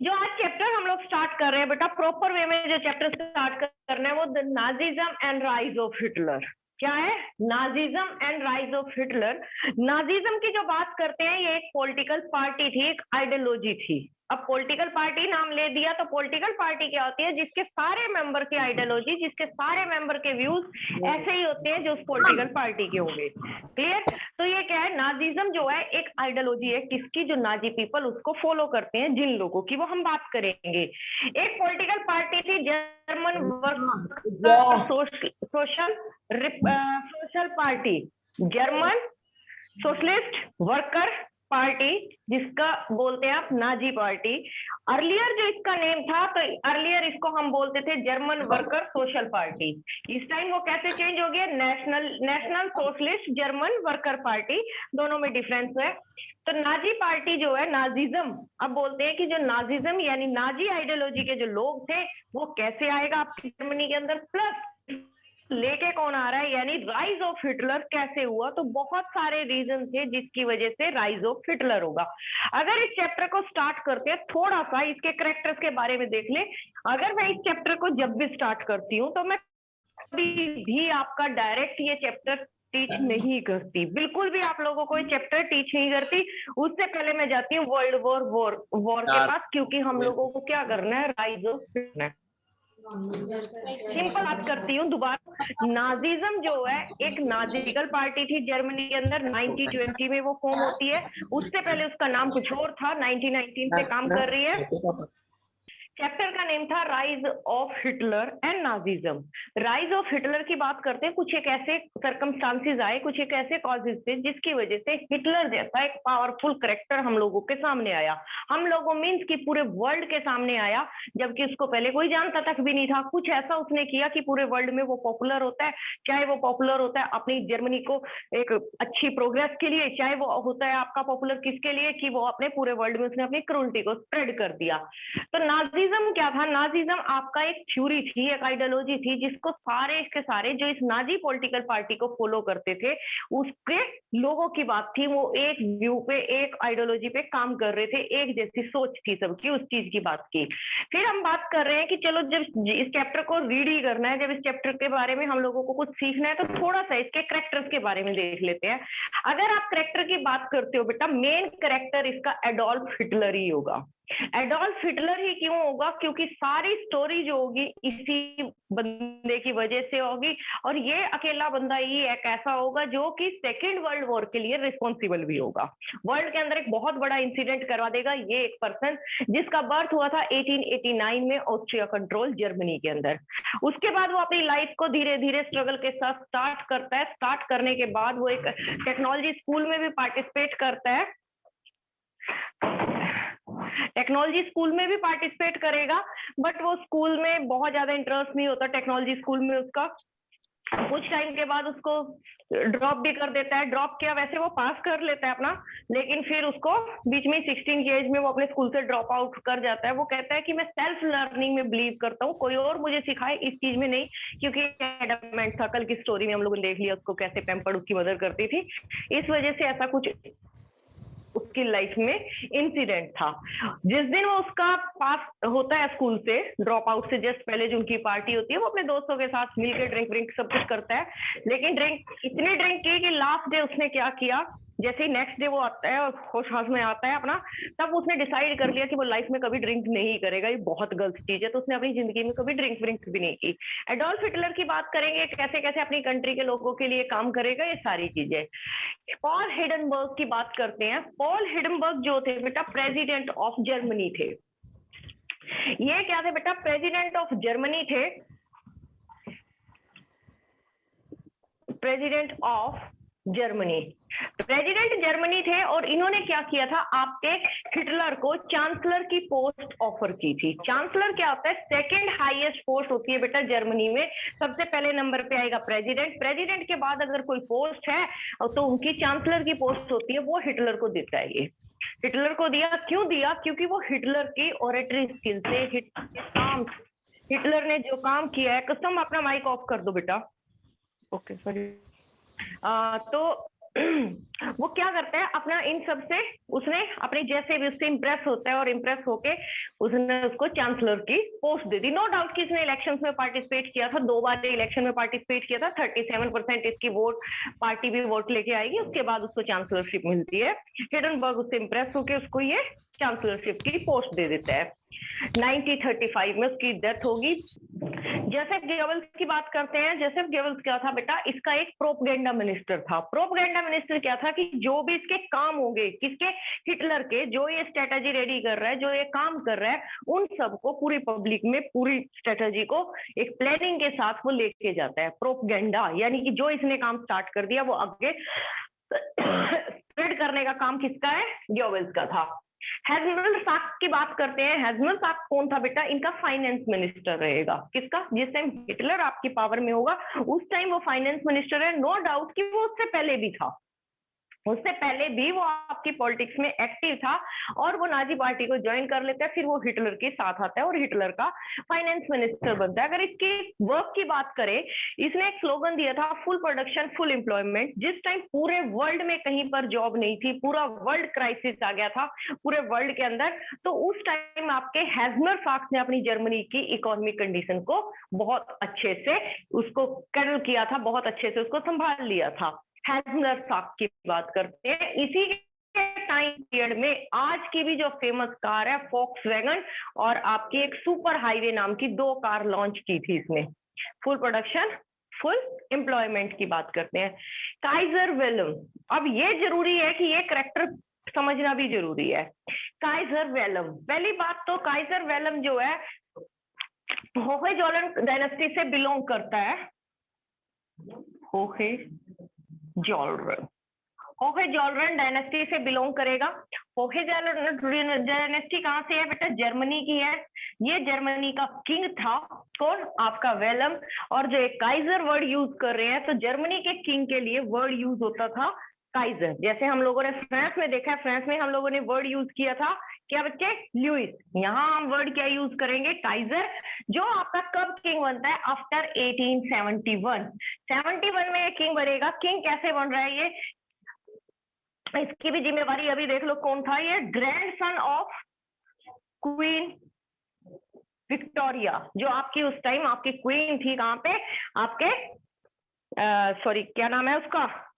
जो आज चैप्टर हम लोग स्टार्ट कर रहे हैं बेटा, प्रॉपर वे में जो चैप्टर स्टार्ट करना है वो the Nazism and rise of Hitler. क्या है? Nazism and rise of Hitler. Nazism की जो बात करते हैं ये एक पॉलिटिकल पार्टी थी, एक आइडियोलॉजी थी। अब पॉलिटिकल पार्टी नाम ले दिया तो पॉलिटिकल पार्टी क्या होती है? जिसके सारे मेंबर की आइडियोलॉजी, जिसके सारे मेंबर के व्यूज ऐसे ही होते हैं जो उस पॉलिटिकल पार्टी के होंगे। क्लियर? तो ये क्या है? नाजिज्म जो है एक आइडियोलॉजी है, किसकी? जो नाजी पीपल उसको फॉलो करते हैं, जिन लोगों की, वो हम बात करेंगे। एक पॉलिटिकल पार्टी थी German social party, German socialist worker party, जिसका बोलते हैं आप नाजी पार्टी। अर्लियर जो इसका नेम था, तो अर्लियर इसको हम बोलते थे जर्मन वर्कर सोशल पार्टी। इस टाइम वो कैसे चेंज हो गया? National socialist German worker party, दोनों में डिफरेंस है। तो नाजी पार्टी जो है, नाजिज्म, अब बोलते हैं कि जो नाजिज्म यानी नाजी आइडियोलॉजी के जो लोग थे वो कैसे आएगा आपकी जर्मनी के अंदर, प्लस लेके कौन आ रहा है, यानी राइज ऑफ हिटलर कैसे हुआ। तो बहुत सारे रीजन थे जिसकी वजह से राइज ऑफ हिटलर होगा। अगर इस चैप्टर को स्टार्ट करते हैं, थोड़ा सा इसके कैरेक्टर्स के बारे में देख ले। अगर मैं इस चैप्टर को जब भी स्टार्ट करती हूँ तो मैं कभी भी आपका डायरेक्ट ये चैप्टर टीच नहीं करती, बिल्कुल भी आप लोगों को ये चैप्टर टीच नहीं करती। उससे पहले मैं जाती हूँ वर्ल्ड वॉर के पास, क्योंकि हम लोगों को क्या करना है? Rise of Hitler. सिंपल बात करती हूँ दोबारा। नाजिज्म जो है एक नाजिकल पार्टी थी जर्मनी के अंदर, 1920 में वो फॉर्म होती है। उससे पहले उसका नाम कुछ और था, 1919 से काम कर रही है। चैप्टर का नेम था rise of Hitler and Nazism. Rise of Hitler की बात करते हैं, कुछ एक ऐसे सर्कमस्टांसेस आए, कुछ एक ऐसे कॉजेज थे जिसकी वजह से हिटलर जैसा एक पावरफुल कैरेक्टर हम लोगों के सामने आया। हम लोगों मीन्स कि पूरे वर्ल्ड के सामने आया, जबकि उसको पहले कोई जानता तक भी नहीं था। कुछ ऐसा उसने किया कि पूरे वर्ल्ड में वो पॉपुलर होता है। चाहे वो पॉपुलर होता है अपनी जर्मनी को एक अच्छी प्रोग्रेस के लिए, चाहे वो होता है आपका पॉपुलर किसके लिए कि वो अपने पूरे वर्ल्ड में उसने अपनी क्रूरटी को स्प्रेड कर दिया। तो नाजिज्म क्या था? नाजिज्म आपका एक थ्योरी थी, एक आइडियोलॉजी थी, जिसको सारे के सारे जो इस नाजी पॉलिटिकल पार्टी को फॉलो करते थे उसके लोगों की बात थी। वो एक व्यू पे, एक आइडियोलॉजी पे काम कर रहे थे, एक जैसी सोच थी सबकी, उस चीज की बात की। फिर हम बात कर रहे हैं कि चलो जब इस चैप्टर को रीड ही करना है, जब इस चैप्टर के बारे में हम लोगों को कुछ सीखना है, तो थोड़ा सा इसके कैरेक्टर्स के बारे में देख लेते हैं। अगर आप कैरेक्टर की बात करते हो बेटा, मेन कैरेक्टर इसका एडोल्फ हिटलर ही होगा। एडोल्फ हिटलर ही क्यों होगा? क्योंकि सारी स्टोरी जो होगी इसी बंदे की वजह से होगी, और ये अकेला बंदा ही एक ऐसा होगा जो कि सेकेंड वर्ल्ड वॉर के लिए रिस्पॉन्सिबल भी होगा। वर्ल्ड के अंदर एक बहुत बड़ा इंसिडेंट करवा देगा ये एक पर्सन, जिसका बर्थ हुआ था 1889 में ऑस्ट्रिया कंट्रोल जर्मनी के अंदर। उसके बाद वो अपनी लाइफ को धीरे धीरे स्ट्रगल के साथ स्टार्ट करता है। स्टार्ट करने के बाद वो एक टेक्नोलॉजी स्कूल में भी पार्टिसिपेट करता है, टेक्नोलॉजी स्कूल में भी पार्टिसिपेट करेगा, बट वो स्कूल में बहुत ज्यादा इंटरेस्ट नहीं होता टेक्नोलॉजी स्कूल में उसका। कुछ टाइम के बाद उसको ड्रॉप भी कर देता है। ड्रॉप किया, वैसे वो पास कर लेता है अपना, लेकिन फिर उसको बीच में 16 की एज में वो अपने स्कूल से ड्रॉप आउट कर जाता है। वो कहता है कि मैं सेल्फ लर्निंग में बिलीव करता हूँ, कोई और मुझे सिखाए इस चीज में नहीं, क्योंकि एडमेंट था। कल की स्टोरी में हम लोगों ने देख लिया उसको कैसे पैम्पर्ड उसकी मदर करती थी। इस वजह से ऐसा कुछ उसकी लाइफ में इंसिडेंट था। जिस दिन वो उसका पास होता है स्कूल से, ड्रॉप आउट से जस्ट पहले जो उनकी पार्टी होती है, वो अपने दोस्तों के साथ मिलकर ड्रिंक सब कुछ करता है। लेकिन इतने ड्रिंक की कि लास्ट डे उसने क्या किया, जैसे ही नेक्स्ट डे वो आता है और होश हाश में आता है अपना, तब उसने डिसाइड कर लिया कि वो लाइफ में कभी ड्रिंक नहीं करेगा, ये बहुत गलत चीज है। तो उसने अपनी जिंदगी में कभी ड्रिंक भी नहीं की। एडोल्फ हिटलर की बात करेंगे, कैसे कैसे अपनी कंट्री के लोगों के लिए काम करेगा, ये सारी चीजें। पॉल हिडनबर्ग की बात करते हैं। पॉल हिडनबर्ग जो थे बेटा, प्रेसिडेंट ऑफ जर्मनी थे। ये क्या थे बेटा? प्रेसिडेंट ऑफ जर्मनी थे, president of Germany, president Germany थे। और इन्होंने क्या किया था? आपके हिटलर को चांसलर की पोस्ट ऑफर की थी। चांसलर क्या होता है? सेकंड हाईएस्ट पोस्ट होती है बेटा जर्मनी में। सबसे पहले नंबर पे आएगा प्रेसिडेंट, प्रेसिडेंट के बाद अगर कोई पोस्ट है तो उनकी चांसलर की पोस्ट होती है, वो हिटलर को देता है। ये हिटलर को दिया, क्यों दिया? क्योंकि वो हिटलर की ऑरेटरी स्किल से, हिटलर ने जो काम किया है। कसम, अपना माइक ऑफ कर दो बेटा। Okay sorry. तो वो क्या करता है अपना इन सब से, उसने अपने जैसे भी उससे इम्प्रेस होता है और इम्प्रेस होके उसने उसको चांसलर की पोस्ट दे दी। नो डाउट कि इसने इलेक्शंस में पार्टिसिपेट किया था, 2 बार इलेक्शन में पार्टिसिपेट किया था, 37% इसकी वोट पार्टी भी वोट लेके आएगी, उसके बाद उसको चांसलरशिप मिलती है। हिडनबर्ग उससे इम्प्रेस होके उसको ये चांसलरशिप की पोस्ट दे देता है। 1935 में उसकी डेथ होगी। जोसेफ गेबल्स की बात करते हैं। जोसेफ गेबल्स क्या था बेटा, इसका एक प्रोपगेंडा मिनिस्टर था। प्रोपगेंडा मिनिस्टर क्या था कि जो भी इसके काम होंगे, किसके, हिटलर के, जो ये स्ट्रेटजी रेडी कर रहा है, जो ये काम कर रहा है, उन सबको पूरी पब्लिक में पूरी स्ट्रेटजी को एक प्लानिंग के साथ वो लेके जाता है। प्रोपगेंडा यानी कि जो इसने काम स्टार्ट कर दिया वो आगे स्प्रेड करने का काम किसका है, गेबल्स का था। हैजनल साक की बात करते हैं। हैजनल साक कौन था बेटा, इनका फाइनेंस मिनिस्टर रहेगा। किसका, जिस टाइम हिटलर आपकी पावर में होगा उस टाइम वो फाइनेंस मिनिस्टर है। नो डाउट कि वो उससे पहले भी था, उससे पहले भी वो आपकी पॉलिटिक्स में एक्टिव था और वो नाजी पार्टी को ज्वाइन कर लेता है, फिर वो हिटलर के साथ आता है और हिटलर का फाइनेंस मिनिस्टर बनता है। अगर इसकी वर्क की बात करें, इसने एक स्लोगन दिया था, फुल प्रोडक्शन फुल एम्प्लॉयमेंट। जिस टाइम पूरे वर्ल्ड में कहीं पर जॉब नहीं थी, पूरा वर्ल्ड क्राइसिस आ गया था पूरे वर्ल्ड के अंदर, तो उस टाइम आपके हैजनर साक ने अपनी जर्मनी की इकोनॉमिक कंडीशन को बहुत अच्छे से उसको कैडल किया था, बहुत अच्छे से उसको संभाल लिया था। हैजनर साक की बात करते हैं। इसी के टाइम पीरियड में आज की भी जो फेमस कार है फोक्सवैगन और आपकी एक सुपर हाईवे नाम की 2 कार लॉन्च की थी इसने। फुल प्रोडक्शन फुल एम्प्लॉयमेंट की बात करते हैं। काइजर वेलम, अब ये जरूरी है कि ये करेक्टर समझना भी जरूरी है। काइजर वेलम, पहली बात तो काइजर वेलम जो है होहेजोलन डायनेस्टी से बिलोंग करता है। होहेजोलन डायनेस्टी से बिलोंग करेगा। होहेजोलन डायनेस्टी कहां से है बेटा, जर्मनी की है। ये जर्मनी का किंग था कौन, आपका वेलम। और जो एक काइजर वर्ड यूज कर रहे हैं, तो जर्मनी के किंग के लिए वर्ड यूज होता था काइजर। जैसे हम लोगों ने फ्रांस में देखा है, फ्रांस में हम लोगों ने वर्ड यूज किया था क्या बच्चे, ल्यूइस। यहाँ हम वर्ड क्या यूज करेंगे, काइजर। जो आपका कब किंग बनता है, आफ्टर 1871। 71 में ये किंग बनेगा। किंग कैसे बन रहा है ये, इसकी भी जिम्मेवारी अभी देख लो कौन था। ये grand son of queen Victoria, जो आपकी उस टाइम आपकी क्वीन थी, कहाँ पे आपके सॉरी क्या नाम है उसका,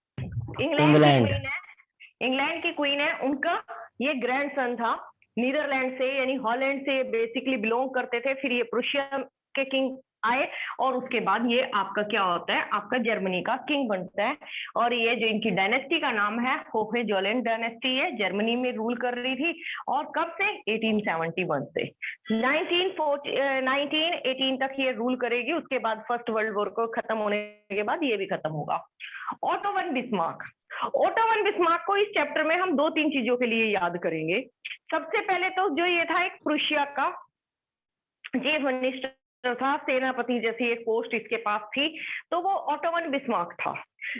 इंग्लैंड की क्वीन है, उनका ये ग्रैंड सन था। नीदरलैंड से यानी हॉलैंड से बेसिकली बिलोंग करते थे। फिर ये प्रुशिया के किंग आए और उसके बाद ये आपका क्या होता है, आपका जर्मनी का किंग बनता है। और ये जो इनकी डायनेस्टी का नाम है होहेजोलन डायनेस्टी है, जर्मनी में रूल कर रही थी। और कब से, 1871 से 1918 तक ये रूल करेगी। उसके बाद फर्स्ट वर्ल्ड वॉर को खत्म होने के बाद ये भी खत्म होगा। Auto von Bismarck, Otto von Bismarck को इस चैप्टर में हम 2-3 चीजों के लिए याद करेंगे। सबसे पहले तो जो ये था एक प्रुशिया का चीफ मिनिस्टर था, सेनापति जैसी एक पोस्ट इसके पास थी, तो वो ओटो वन बिस्मार्क था,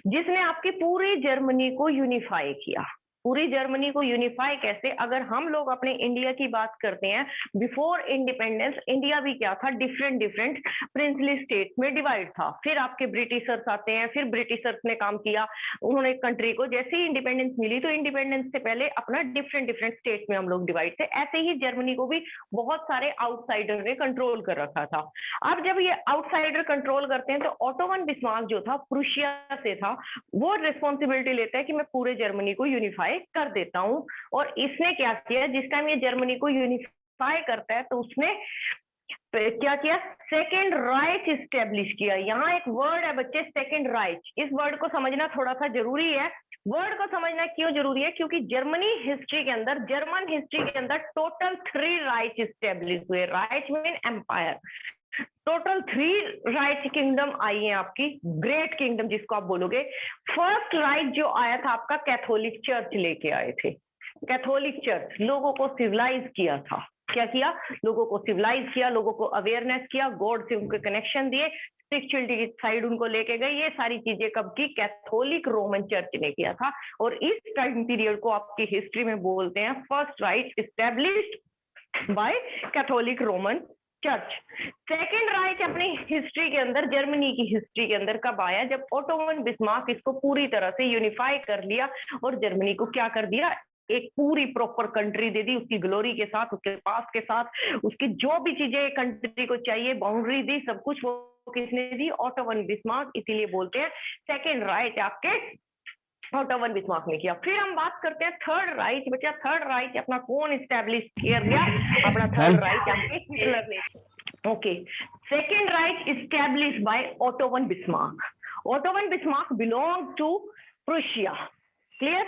जिसने आपकी पूरी जर्मनी को यूनिफाई किया। पूरी जर्मनी को यूनिफाई कैसे, अगर हम लोग अपने इंडिया की बात करते हैं, बिफोर इंडिपेंडेंस इंडिया भी क्या था, डिफरेंट डिफरेंट प्रिंसली स्टेट में डिवाइड था। फिर आपके ब्रिटिशर्स आते हैं, फिर ब्रिटिशर्स ने काम किया, उन्होंने कंट्री को जैसे ही इंडिपेंडेंस मिली, तो इंडिपेंडेंस से पहले अपना डिफरेंट डिफरेंट स्टेट में हम लोग डिवाइड थे। ऐसे ही जर्मनी को भी बहुत सारे आउटसाइडर ने कंट्रोल कर रखा था। अब जब ये आउटसाइडर कंट्रोल करते हैं, तो ओटो वन बिस्मार्क जो था प्रुशिया से था, वो रिस्पॉन्सिबिलिटी लेता है कि मैं पूरे जर्मनी को यूनिफाई कर देता हूं। और इसने क्या किया, जिस टाइम ये जर्मनी को यूनिफाई करता है, तो उसने क्या किया, सेकेंड राइच स्टेब्लिश किया। यहाँ एक वर्ड है बच्चे, सेकेंड राइच। इस वर्ड को समझना थोड़ा सा जरूरी है। वर्ड को समझना क्यों जरूरी है, क्योंकि जर्मनी हिस्ट्री के अंदर, जर्मन हिस्ट्री के अंदर टोटल 3 राइच स्टेब्लिश हुए। Reich mean empire. Total 3 Reich kingdom आई है आपकी, ग्रेट किंगडम जिसको आप बोलोगे। फर्स्ट राइट जो आया था आपका, कैथोलिक चर्च लेके आए थे। कैथोलिक चर्च लोगों को सिविलाइज किया था। क्या किया, लोगों को सिविलाइज किया, लोगों को अवेयरनेस किया, गॉड से उनको कनेक्शन दिए, स्पिरिचुअलिटी की साइड उनको लेके गए। ये सारी चीजें कब की, कैथोलिक रोमन चर्च ने किया था। और इस टाइम पीरियड को आपकी हिस्ट्री में बोलते हैं first Reich established by Catholic Roman church. Second Reich अपनी हिस्ट्री के अंदर, जर्मनी की हिस्ट्री के अंदर कब आया? जब ओटो वन बिस्मार्क इसको पूरी तरह से यूनिफाई कर लिया और जर्मनी को क्या कर दिया, एक पूरी प्रॉपर कंट्री दे दी, उसकी ग्लोरी के साथ, उसके पास के साथ, उसकी जो भी चीजें कंट्री को चाहिए, बाउंड्री दी, सब कुछ वो किसने दी? Auto von Bismarck. इसीलिए बोलते हैं सेकेंड राइच आपके ओटो वन बिस्मार्क ने किया। फिर हम बात करते हैं थर्ड राइच। बच्चा थर्ड राइच अपना कौन इस्टेब्लिश किया गया? अपना थर्ड राइच आपके हिटलर ने। Okay, second Reich establish by Otto von Bismarck. Otto von Bismarck belong to Prussia. Clear?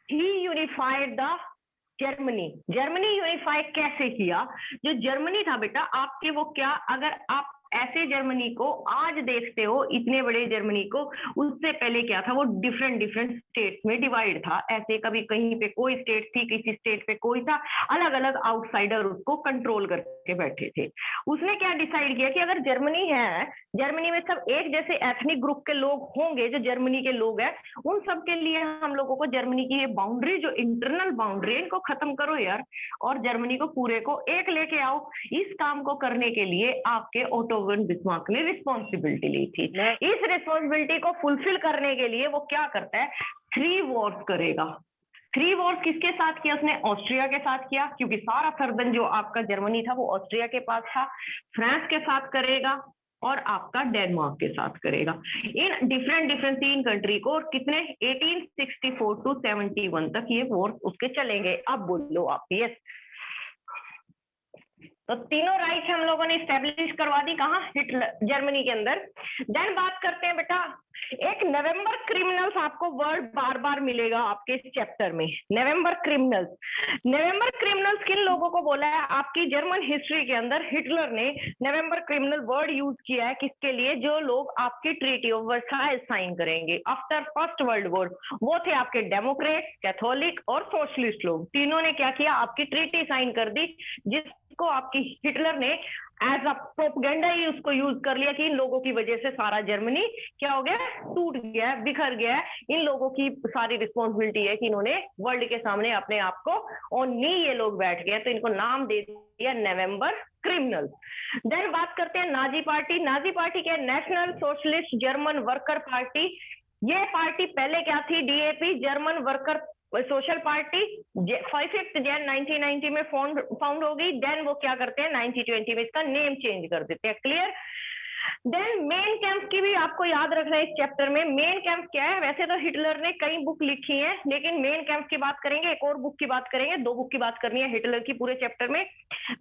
He unified the Germany. Germany unify कैसे किया? जो जर्मनी था बेटा आपके, वो क्या, अगर आप ऐसे जर्मनी को आज देखते हो, इतने बड़े जर्मनी को, उससे पहले क्या था? वो डिफरेंट डिफरेंट स्टेट्स में डिवाइड था। ऐसे कभी कहीं पे कोई स्टेट थी, किसी स्टेट पे कोई था, अलग अलग आउटसाइडर उसको कंट्रोल करके बैठे थे। उसने क्या डिसाइड किया कि अगर जर्मनी है, जर्मनी में सब एक जैसे एथनिक ग्रुप के लोग होंगे, जो जर्मनी के लोग हैं, उन सब के लिए हम लोगों को जर्मनी की ये बाउंड्री, जो इंटरनल बाउंड्री, इनको खत्म करो यार, और जर्मनी को पूरे को एक लेके आओ। इस काम को करने के लिए आपके ओटो वन बिस्मार्क ने रिस्पॉन्सिबिलिटी ली थी। इस रिस्पॉन्सिबिलिटी को फुलफिल करने के लिए वो क्या करता है? 3 वॉर्स करेगा। 3 वॉर्स किसके साथ किया उसने? ऑस्ट्रिया के साथ किया, क्योंकि सारा सर्दन जो आपका जर्मनी था वो ऑस्ट्रिया के पास था। फ्रांस के साथ करेगा और आपका डेनमार्क के साथ करेगा। इन डिफरेंट डिफरेंट 3 कंट्री को, और कितने? 1864 टू 71 तक ये वॉर उसके चलेंगे। अब बोलो आप। यस, तो तीनों राइट्स हम लोगों ने स्टैब्लिश करवा दी। कहाँ? हिटलर, जर्मनी के अंदर। देन बात करते हैं बेटा, एक नवंबर क्रिमिनल्स आपको वर्ड बार बार मिलेगा आपके इस चैप्टर में। नवंबर क्रिमिनल्स। नवंबर क्रिमिनल्स किन लोगों को बोला है? आपकी जर्मन हिस्ट्री के अंदर हिटलर ने नवंबर क्रिमिनल वर्ड यूज किया है। किसके लिए? जो लोग आपकी ट्रीटी ऑफ वर्साइल्स साइन करेंगे आफ्टर फर्स्ट वर्ल्ड वॉर, वो थे आपके डेमोक्रेट, कैथोलिक और सोशलिस्ट लोग। तीनों ने क्या किया? आपकी ट्रीटी साइन कर दी, जिसको आपकी हिटलर ने एज अ प्रोपेगेंडा ही उसको यूज कर लिया कि इन लोगों की वजह से सारा जर्मनी क्या हो गया? टूट गया, बिखर गया। इन लोगों की सारी रिस्पॉन्सिबिलिटी है कि इन्होंने वर्ल्ड के सामने अपने आप को, और नहीं ये लोग बैठ गए, तो इनको नाम दे दिया नवंबर क्रिमिनल। देन बात करते हैं नाजी पार्टी। नाजी पार्टी क्या? National socialist German worker party. ये पार्टी पहले क्या थी? DAP, German worker social party. 5 Jain 1990 में फाउंड होगी। देन वो क्या करते हैं? 1920 में इसका नेम चेंज कर देते हैं। क्लियर? देन मेन कैंप की भी आपको याद रखना है इस चैप्टर में। मेन कैंप क्या है? वैसे तो हिटलर ने कई बुक लिखी है, लेकिन मेन कैंप की बात करेंगे, एक और बुक की बात करेंगे, 2 बुक की बात करनी है हिटलर की पूरे चैप्टर में।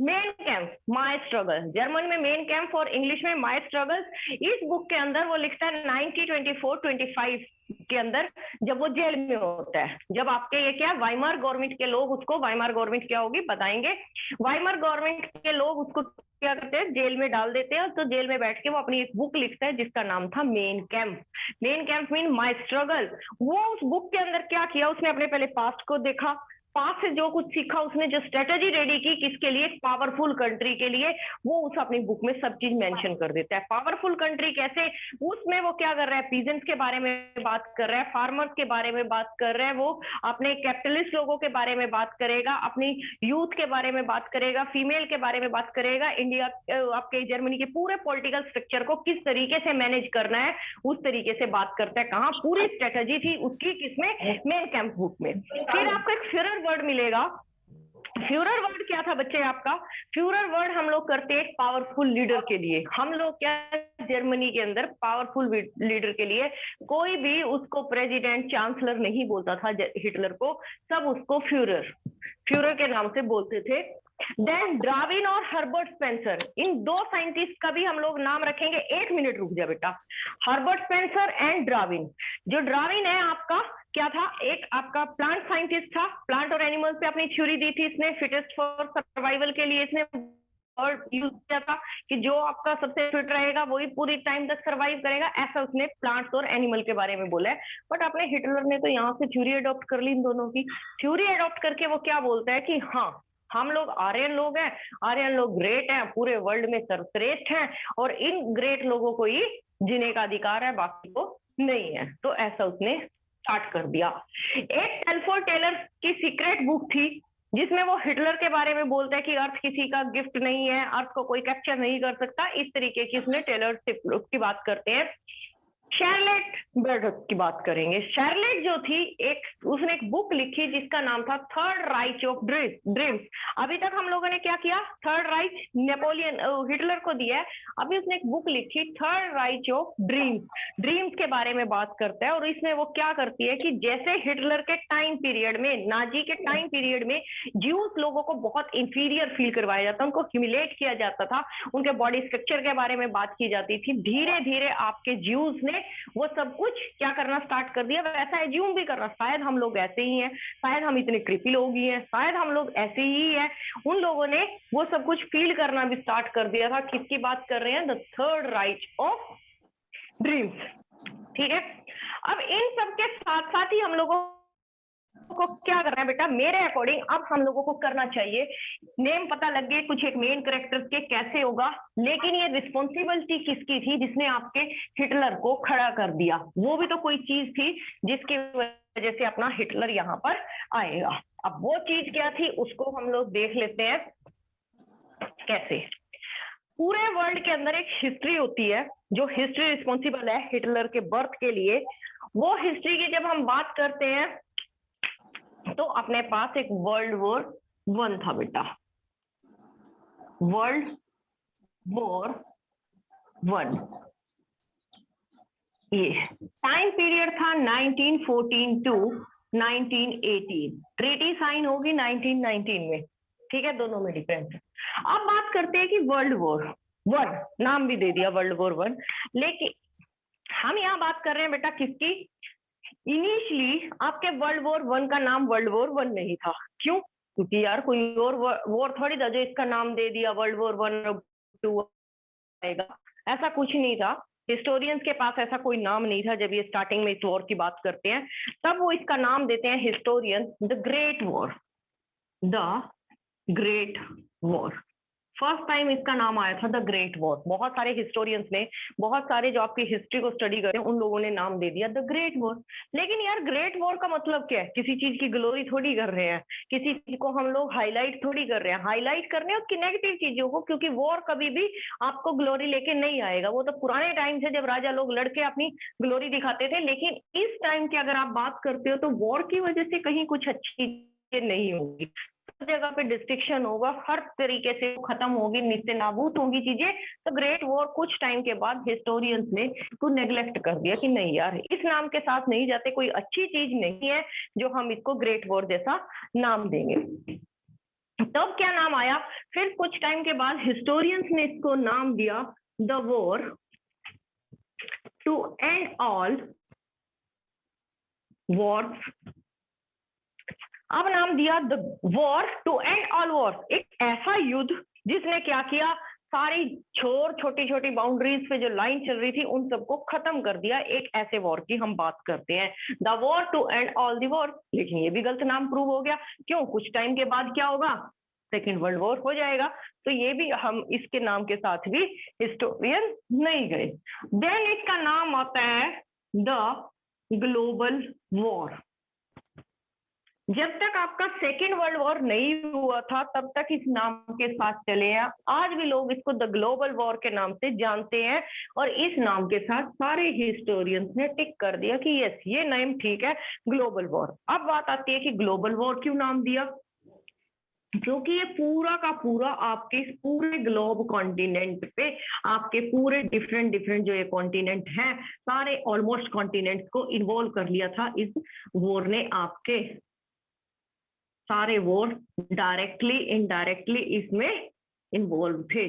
Main camp, my struggle, German में मेन कैंप और इंग्लिश में माय स्ट्रगल। इस बुक के अंदर वो लिखता है 1924-25 के अंदर, जब वो जेल में होता है। जब आपके ये क्या, वाइमर गवर्नमेंट के लोग उसको, वाइमर गवर्नमेंट क्या होगी बताएंगे। वाइमर गवर्नमेंट के लोग उसको क्या करते हैं? जेल में डाल देते हैं। तो जेल में बैठ के वो अपनी एक बुक लिखता है जिसका नाम था main camp. Main camp mean my struggle. वो उस बुक के अंदर क्या किया? उसने अपने पहले पास्ट को देखा, पास्ट से जो कुछ सीखा, उसने जो स्ट्रेटेजी रेडी की, किसके लिए? पावरफुल कंट्री के लिए। वो उस अपनी बुक में सब चीज मेंशन कर देता है। पावरफुल कंट्री कैसे? उसमें वो क्या कर रहा है? पीजेंट्स के बारे में बात कर रहा है, फार्मर्स के बारे में बात कर रहा है, वो अपने कैपिटलिस्ट लोगों के बारे में बात करेगा, अपनी यूथ के बारे में बात करेगा, फीमेल के बारे में बात करेगा, इंडिया आपके जर्मनी के पूरे पॉलिटिकल स्ट्रक्चर को किस तरीके से मैनेज करना है, उस तरीके से बात करता है। कहाँ? पूरी स्ट्रेटेजी थी उसकी, किसमें? मेन कैंप बुक में। फिर आपको एक फिर वर्ड मिलेगा। फ्यूरर वर्ड क्या था बच्चे आपका? फ्यूरर वर्ड हम लोग करते हैं पावरफुल लीडर के लिए। हम लोग क्या, जर्मनी के अंदर पावरफुल लीडर के लिए कोई भी उसको प्रेसिडेंट, चांसलर नहीं बोलता था हिटलर को, सब उसको फ्यूरर, फ्यूरर के नाम से बोलते थे। देन डार्विन और हर्बर्ट स्पेंसर, इन 2 साइंटिस्ट का भी हम लोग नाम रखेंगे। 1 मिनट रुक जा बेटा। Herbert Spencer and Darwin. जो डार्विन है आपका क्या था? एक आपका प्लांट साइंटिस्ट था, प्लांट और एनिमल्स पे अपनी थ्योरी दी थी इसने, फिटेस्ट फॉर सर्वाइवल के लिए इसने और यूज किया था कि जो आपका सबसे फिट रहेगा वही पूरी टाइम तक सर्वाइव करेगा, ऐसा उसने प्लांट्स और एनिमल के बारे में बोला है। बट अपने हिटलर ने तो यहाँ से थ्योरी अडॉप्ट कर ली इन दोनों की। थ्योरी अडॉप्ट करके वो क्या बोलता है कि हाँ, हम लोग आर्यन लोग हैं, आर्यन लोग ग्रेट हैं, पूरे वर्ल्ड में सर्वश्रेष्ठ हैं, और इन ग्रेट लोगों को ही जीने का अधिकार है, बाकी को नहीं है। तो ऐसा उसने स्टार्ट कर दिया। एक टेलफोर टेलर की सीक्रेट बुक थी, जिसमें वो हिटलर के बारे में बोलता है कि अर्थ किसी का गिफ्ट नहीं है, अर्थ को कोई कैप्चर नहीं कर सकता, इस तरीके की उसने टेलर स्विफ्ट की बात करते हैं। शार्लेट बर्डक की बात करेंगे। शार्लेट जो थी उसने एक बुक लिखी जिसका नाम था थर्ड राइच ऑफ ड्रीम्स। अभी तक हम लोगों ने क्या किया, थर्ड राइच नेपोलियन हिटलर को दिया है, अभी उसने एक बुक लिखी थर्ड राइच ऑफ ड्रीम्स के बारे में बात करता है। और इसमें वो क्या करती है कि जैसे हिटलर के टाइम पीरियड में, नाजी के टाइम पीरियड में ज्यूस लोगों को बहुत इंफीरियर फील करवाया जाता, उनको ह्यूमिलेट किया जाता था, उनके बॉडी स्ट्रक्चर के बारे में बात की जाती थी। धीरे धीरे आपके ज्यूस ने वो सब कुछ क्या करना स्टार्ट कर दिया, वैसा एज्यूम भी करना, शायद हम लोग ऐसे ही हैं, शायद हम इतने क्रिपी लोग ही हैं, शायद हम लोग ऐसे ही हैं। उन लोगों ने वो सब कुछ फील करना भी स्टार्ट कर दिया था। किसकी बात कर रहे हैं, the third rice of dreams. ठीक है, अब इन सब के साथ साथ ही हम लोगों को क्या करना है बेटा, मेरे अकॉर्डिंग अब हम लोगों को करना चाहिए, नेम पता लग गए कुछ एक मेन कैरेक्टर्स के कैसे होगा, लेकिन ये रिस्पॉन्सिबिलिटी किसकी थी जिसने आपके हिटलर को खड़ा कर दिया, वो भी तो कोई चीज थी जिसकी वजह से अपना हिटलर यहाँ पर आएगा। अब वो चीज क्या थी उसको हम लोग देख लेते हैं कैसे। पूरे वर्ल्ड के अंदर एक हिस्ट्री होती है, जो हिस्ट्री रिस्पॉन्सिबल है हिटलर के बर्थ के लिए। वो हिस्ट्री की जब हम बात करते हैं तो अपने पास एक वर्ल्ड वॉर 1 था बेटा, वर्ल्ड वॉर 1। ये टाइम पीरियड था 1914 टू 1918। ट्रीटी साइन होगी 1919 में, ठीक है, दोनों में डिफरेंस है। अब बात करते हैं कि वर्ल्ड वॉर 1, नाम भी दे दिया वर्ल्ड वॉर 1, लेकिन हम यहाँ बात कर रहे हैं बेटा किसकी, इनिशियली आपके वर्ल्ड वॉर 1 का नाम वर्ल्ड वॉर 1 नहीं था। क्यों, क्योंकि यार कोई और वॉर थोड़ी था जो इसका नाम दे दिया वर्ल्ड वॉर 1 और 2 आएगा, ऐसा कुछ नहीं था। हिस्टोरियंस के पास ऐसा कोई नाम नहीं था जब ये स्टार्टिंग में इस वॉर की बात करते हैं, तब वो इसका नाम देते हैं historian the great war, the great war. First time इसका नाम आया था द ग्रेट वॉर। बहुत सारे हिस्टोरियंस ने, बहुत सारे जो आपकी हिस्ट्री को स्टडी करते हैं उन लोगों ने नाम दे दिया द ग्रेट वॉर। लेकिन यार ग्रेट वॉर का मतलब क्या है, किसी चीज की ग्लोरी थोड़ी कर रहे हैं, किसी चीज को हम लोग हाईलाइट थोड़ी कर रहे हैं, हाईलाइट करने उसकी नेगेटिव चीजों को, क्योंकि वॉर कभी भी आपको ग्लोरी लेके नहीं आएगा। वो तो पुराने टाइम से जब राजा लोग लड़के अपनी ग्लोरी दिखाते थे, लेकिन इस टाइम की अगर आप बात करते हो तो वॉर की वजह से कहीं कुछ अच्छी नहीं होगी, जगह पे डिस्ट्रिक्शन होगा, हर तरीके से खत्म होगी, निस्ते नाबूद होंगी चीजें। तो ग्रेट वॉर कुछ टाइम के बाद हिस्टोरियंस ने तो नेग्लेक्ट कर दिया कि नहीं यार इस नाम के साथ नहीं जाते, कोई अच्छी चीज नहीं है जो हम इसको ग्रेट वॉर जैसा नाम देंगे। तब क्या नाम आया, फिर कुछ टाइम के बाद हिस्टोरियंस ने इसको नाम दिया the war to end all wars. अब नाम दिया the war to end all war, एक ऐसा युद्ध जिसने क्या किया, सारी छोटी छोटी बाउंड्रीज पे जो लाइन चल रही थी उन सबको खत्म कर दिया। एक ऐसे वॉर की हम बात करते हैं, the war to end all the war. लेकिन ये भी गलत नाम प्रूव हो गया, क्यों, कुछ टाइम के बाद क्या होगा, सेकेंड वर्ल्ड वॉर हो जाएगा। तो ये भी हम इसके नाम के साथ भी हिस्टोरियन नहीं गए। देन इसका नाम आता है द ग्लोबल वॉर। जब तक आपका सेकेंड वर्ल्ड वॉर नहीं हुआ था तब तक इस नाम के साथ चले हैं, आज भी लोग इसको द ग्लोबल वॉर के नाम से जानते हैं, और इस नाम के साथ सारे हिस्टोरियंस ने टिक कर दिया कि यस ये नाम ठीक है, ग्लोबल वॉर। अब बात आती है कि ग्लोबल वॉर क्यों नाम दिया, क्योंकि ये पूरा का पूरा आपके पूरे ग्लोब कॉन्टिनेंट पे, आपके पूरे डिफरेंट जो ये कॉन्टिनेंट हैं, सारे ऑलमोस्ट कॉन्टिनेंट्स को इन्वॉल्व कर लिया था इस वॉर ने। आपके सारे वॉर डायरेक्टली इनडायरेक्टली इसमें इन्वॉल्व थे,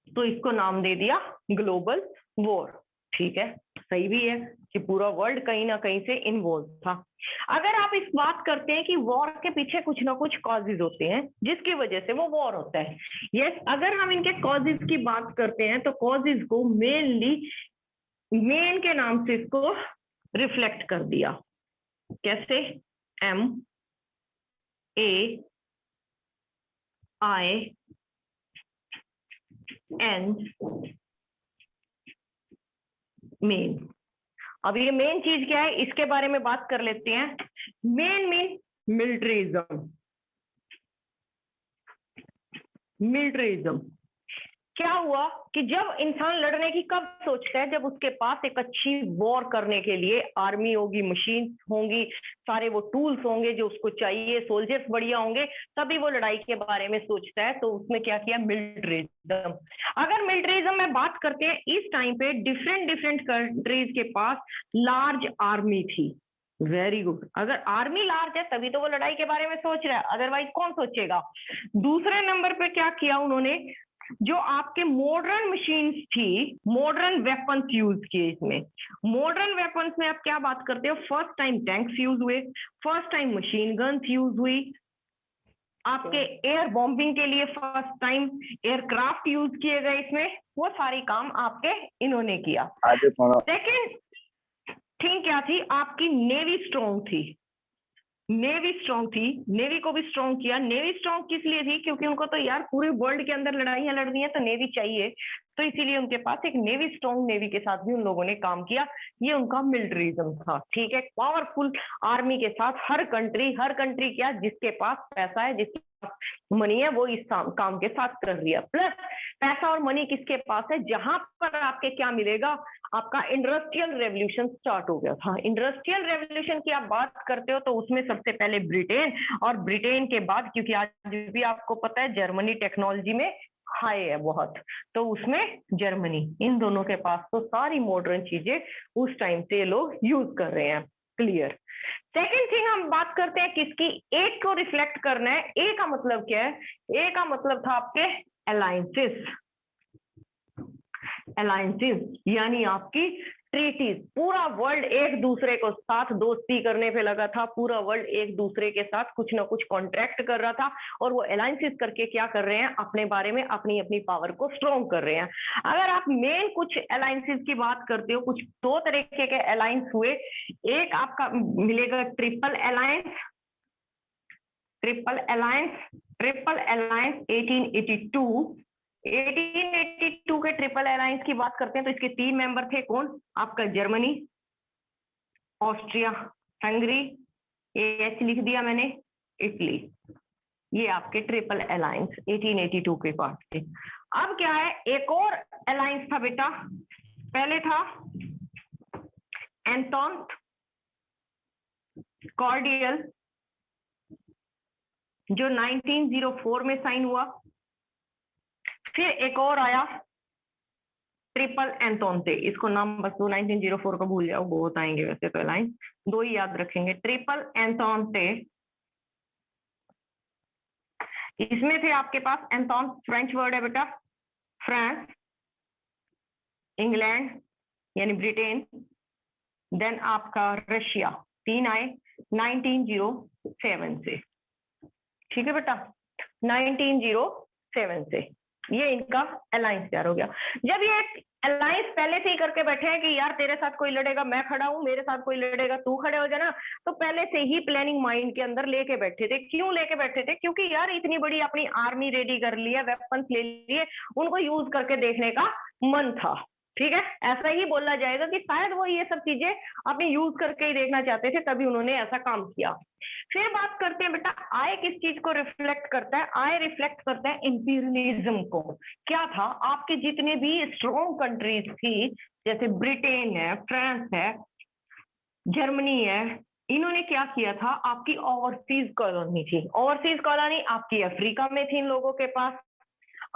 तो इसको नाम दे दिया ग्लोबल वॉर। ठीक है, सही भी है कि पूरा वर्ल्ड कहीं ना कहीं से इन्वॉल्व था। अगर आप इस बात करते हैं कि वॉर के पीछे कुछ ना कुछ कॉजेज होते हैं जिसकी वजह से वो वॉर होता है, यस, अगर हम इनके कॉजेज की बात करते हैं तो कॉजेज को मेनली मेन के नाम से इसको रिफ्लेक्ट कर दिया। कैसे, MAIN, मेन। अब ये मेन चीज क्या है इसके बारे में बात कर लेते हैं। Main mean militarism. मिलिट्रिज्म क्या हुआ कि जब इंसान लड़ने की कब सोचता है, जब उसके पास एक अच्छी वॉर करने के लिए आर्मी होगी, मशीन होंगी, सारे वो टूल्स होंगे जो उसको चाहिए, सोल्जर्स बढ़िया होंगे, तभी वो लड़ाई के बारे में सोचता है। तो उसने क्या किया, मिलिट्रिज्म। अगर मिलिट्रिज्म में बात करते हैं, इस टाइम पे डिफरेंट डिफरेंट कंट्रीज के पास लार्ज आर्मी थी। वेरी गुड, अगर आर्मी लार्ज है तभी तो वो लड़ाई के बारे में सोच रहा है, अदरवाइज कौन सोचेगा। दूसरे नंबर पे क्या किया उन्होंने, जो आपके मॉडर्न मशीन्स थी, मॉडर्न वेपन्स यूज किए। इसमें मॉडर्न वेपन्स में आप क्या बात करते हो, फर्स्ट टाइम टैंक्स यूज हुए, first time machine guns use हुई, आपके एयर बॉम्बिंग के लिए फर्स्ट टाइम एयरक्राफ्ट यूज किए गए। इसमें वो सारी काम आपके इन्होंने किया। सेकेंड थिंग क्या थी, आपकी नेवी स्ट्रॉन्ग थी। नेवी स्ट्रॉन्ग थी, नेवी को भी स्ट्रॉन्ग किया। नेवी स्ट्रॉन्ग किस लिए थी, क्योंकि उनको तो यार पूरे वर्ल्ड के अंदर लड़ाइयां लड़नी है तो नेवी चाहिए, तो इसीलिए उनके पास एक नेवी स्ट्रॉन्ग नेवी के साथ भी उन लोगों ने काम किया। ये उनका मिलिट्रिज्म था। ठीक है, पावरफुल आर्मी के साथ हर कंट्री क्या, जिसके पास पैसा है, जिसके पास मनी है, वो इस काम के साथ कर रही है। प्लस पैसा और मनी किसके पास है, जहां पर आपके क्या मिलेगा, आपका इंडस्ट्रियल रेवोल्यूशन स्टार्ट हो गया था। इंडस्ट्रियल रेवोल्यूशन की आप बात करते हो तो उसमें सबसे पहले ब्रिटेन, और ब्रिटेन के बाद, क्योंकि आज भी आपको पता है जर्मनी टेक्नोलॉजी में हाई है बहुत, तो उसमें जर्मनी, इन दोनों के पास तो सारी मॉडर्न चीजें उस टाइम से लोग यूज कर रहे हैं। क्लियर। सेकेंड थिंग हम बात करते हैं किसकी, ए को रिफ्लेक्ट करना है। ए का मतलब क्या है, ए का मतलब था आपके अलायंसेस। अलायंसेस यानी आपकी ट्रीटीज। पूरा वर्ल्ड एक दूसरे को साथ दोस्ती करने पे लगा था, पूरा वर्ल्ड एक दूसरे के साथ कुछ ना कुछ कॉन्ट्रैक्ट कर रहा था, और वो अलायंसेस करके क्या कर रहे हैं, अपने बारे में अपनी अपनी पावर को स्ट्रॉन्ग कर रहे हैं। अगर आप मेन कुछ अलायंसेस की बात करते हो, कुछ दो तरीके के अलायंस हुए। एक आपका मिलेगा ट्रिपल अलायंस। ट्रिपल अलायंस 1882 के ट्रिपल अलायंस की बात करते हैं तो इसके 3 मेंबर थे। कौन, आपका जर्मनी, ऑस्ट्रिया हंगरी, एच लिख दिया मैंने, इटली। ये आपके ट्रिपल अलायंस 1882 के पास थे। अब क्या है, एक और अलायंस था बेटा, पहले था एंटोंट कॉर्डियल, जो 1904 में साइन हुआ। फिर एक और आया ट्रिपल एंटोंटे, इसको नाम बस 1904 को भूल जाओ, बहुत आएंगे वैसे तो लाइन, 2 ही याद रखेंगे। ट्रिपल एंटोंटे, इसमें थे आपके पास, एंटोंट फ्रेंच वर्ड है बेटा, फ्रांस, इंग्लैंड यानी ब्रिटेन, देन आपका रशिया। 3 आए 1907 से। ठीक है बेटा, 1907 से ये इनका अलायंस तैयार हो गया। जब ये अलायंस पहले से ही करके बैठे हैं कि यार तेरे साथ कोई लड़ेगा मैं खड़ा हूं, मेरे साथ कोई लड़ेगा तू खड़े हो जाना, तो पहले से ही प्लानिंग माइंड के अंदर लेके बैठे थे। क्यों लेके बैठे थे, क्योंकि यार इतनी बड़ी अपनी आर्मी रेडी कर ली है, वेपन्स ले लिए, उनको यूज करके देखने का मन था। ठीक है, ऐसा ही बोला जाएगा कि शायद वो ये सब चीजें अपने यूज करके ही देखना चाहते थे, तभी उन्होंने ऐसा काम किया। फिर बात करते हैं बेटा, आय किस चीज को रिफ्लेक्ट करता है, आय रिफ्लेक्ट करता है इंपीरियलिज्म को। क्या था, आपके जितने भी स्ट्रॉन्ग कंट्रीज थी, जैसे ब्रिटेन है, फ्रांस है, जर्मनी है, इन्होंने क्या किया था, आपकी ओवरसीज कॉलोनी थी। ओवरसीज कॉलोनी आपकी अफ्रीका में थी इन लोगों के पास,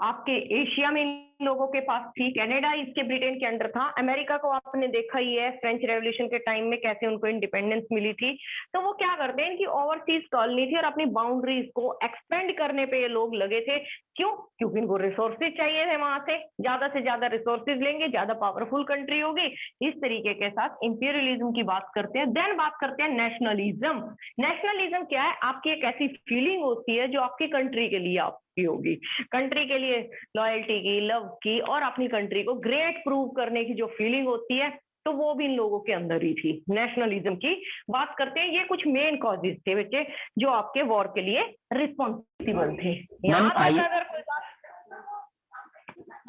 आपके एशिया में इन लोगों के पास थी, कनाडा इसके ब्रिटेन के अंडर था, अमेरिका को आपने देखा ही है फ्रेंच रेवोल्यूशन के टाइम में कैसे उनको इंडिपेंडेंस मिली थी। तो वो क्या करते हैं, इनकी ओवरसीज कॉलोनी थी और अपनी बाउंड्रीज को एक्सपेंड करने पे ये लोग लगे थे। क्यों, क्योंकि इनको रिसोर्सेज चाहिए थे, वहां से ज्यादा रिसोर्सेज लेंगे, ज्यादा पावरफुल कंट्री होगी। इस तरीके के साथ इंपीरियलिज्म की बात करते हैं। देन बात करते हैं नेशनलिज्म। नेशनलिज्म क्या है, आपकी एक ऐसी फीलिंग होती है जो आपकी कंट्री के लिए आपकी होगी, कंट्री के लिए लॉयल्टी की, लव की, और अपनी कंट्री को ग्रेट प्रूव करने की जो फीलिंग होती है, तो वो भी इन लोगों के अंदर ही थी। नेशनलिज्म की बात करते हैं, ये कुछ मेन कॉजेज थे बच्चे जो आपके वॉर के लिए रिस्पॉन्सिबल थे। यहाँ तक अगर कोई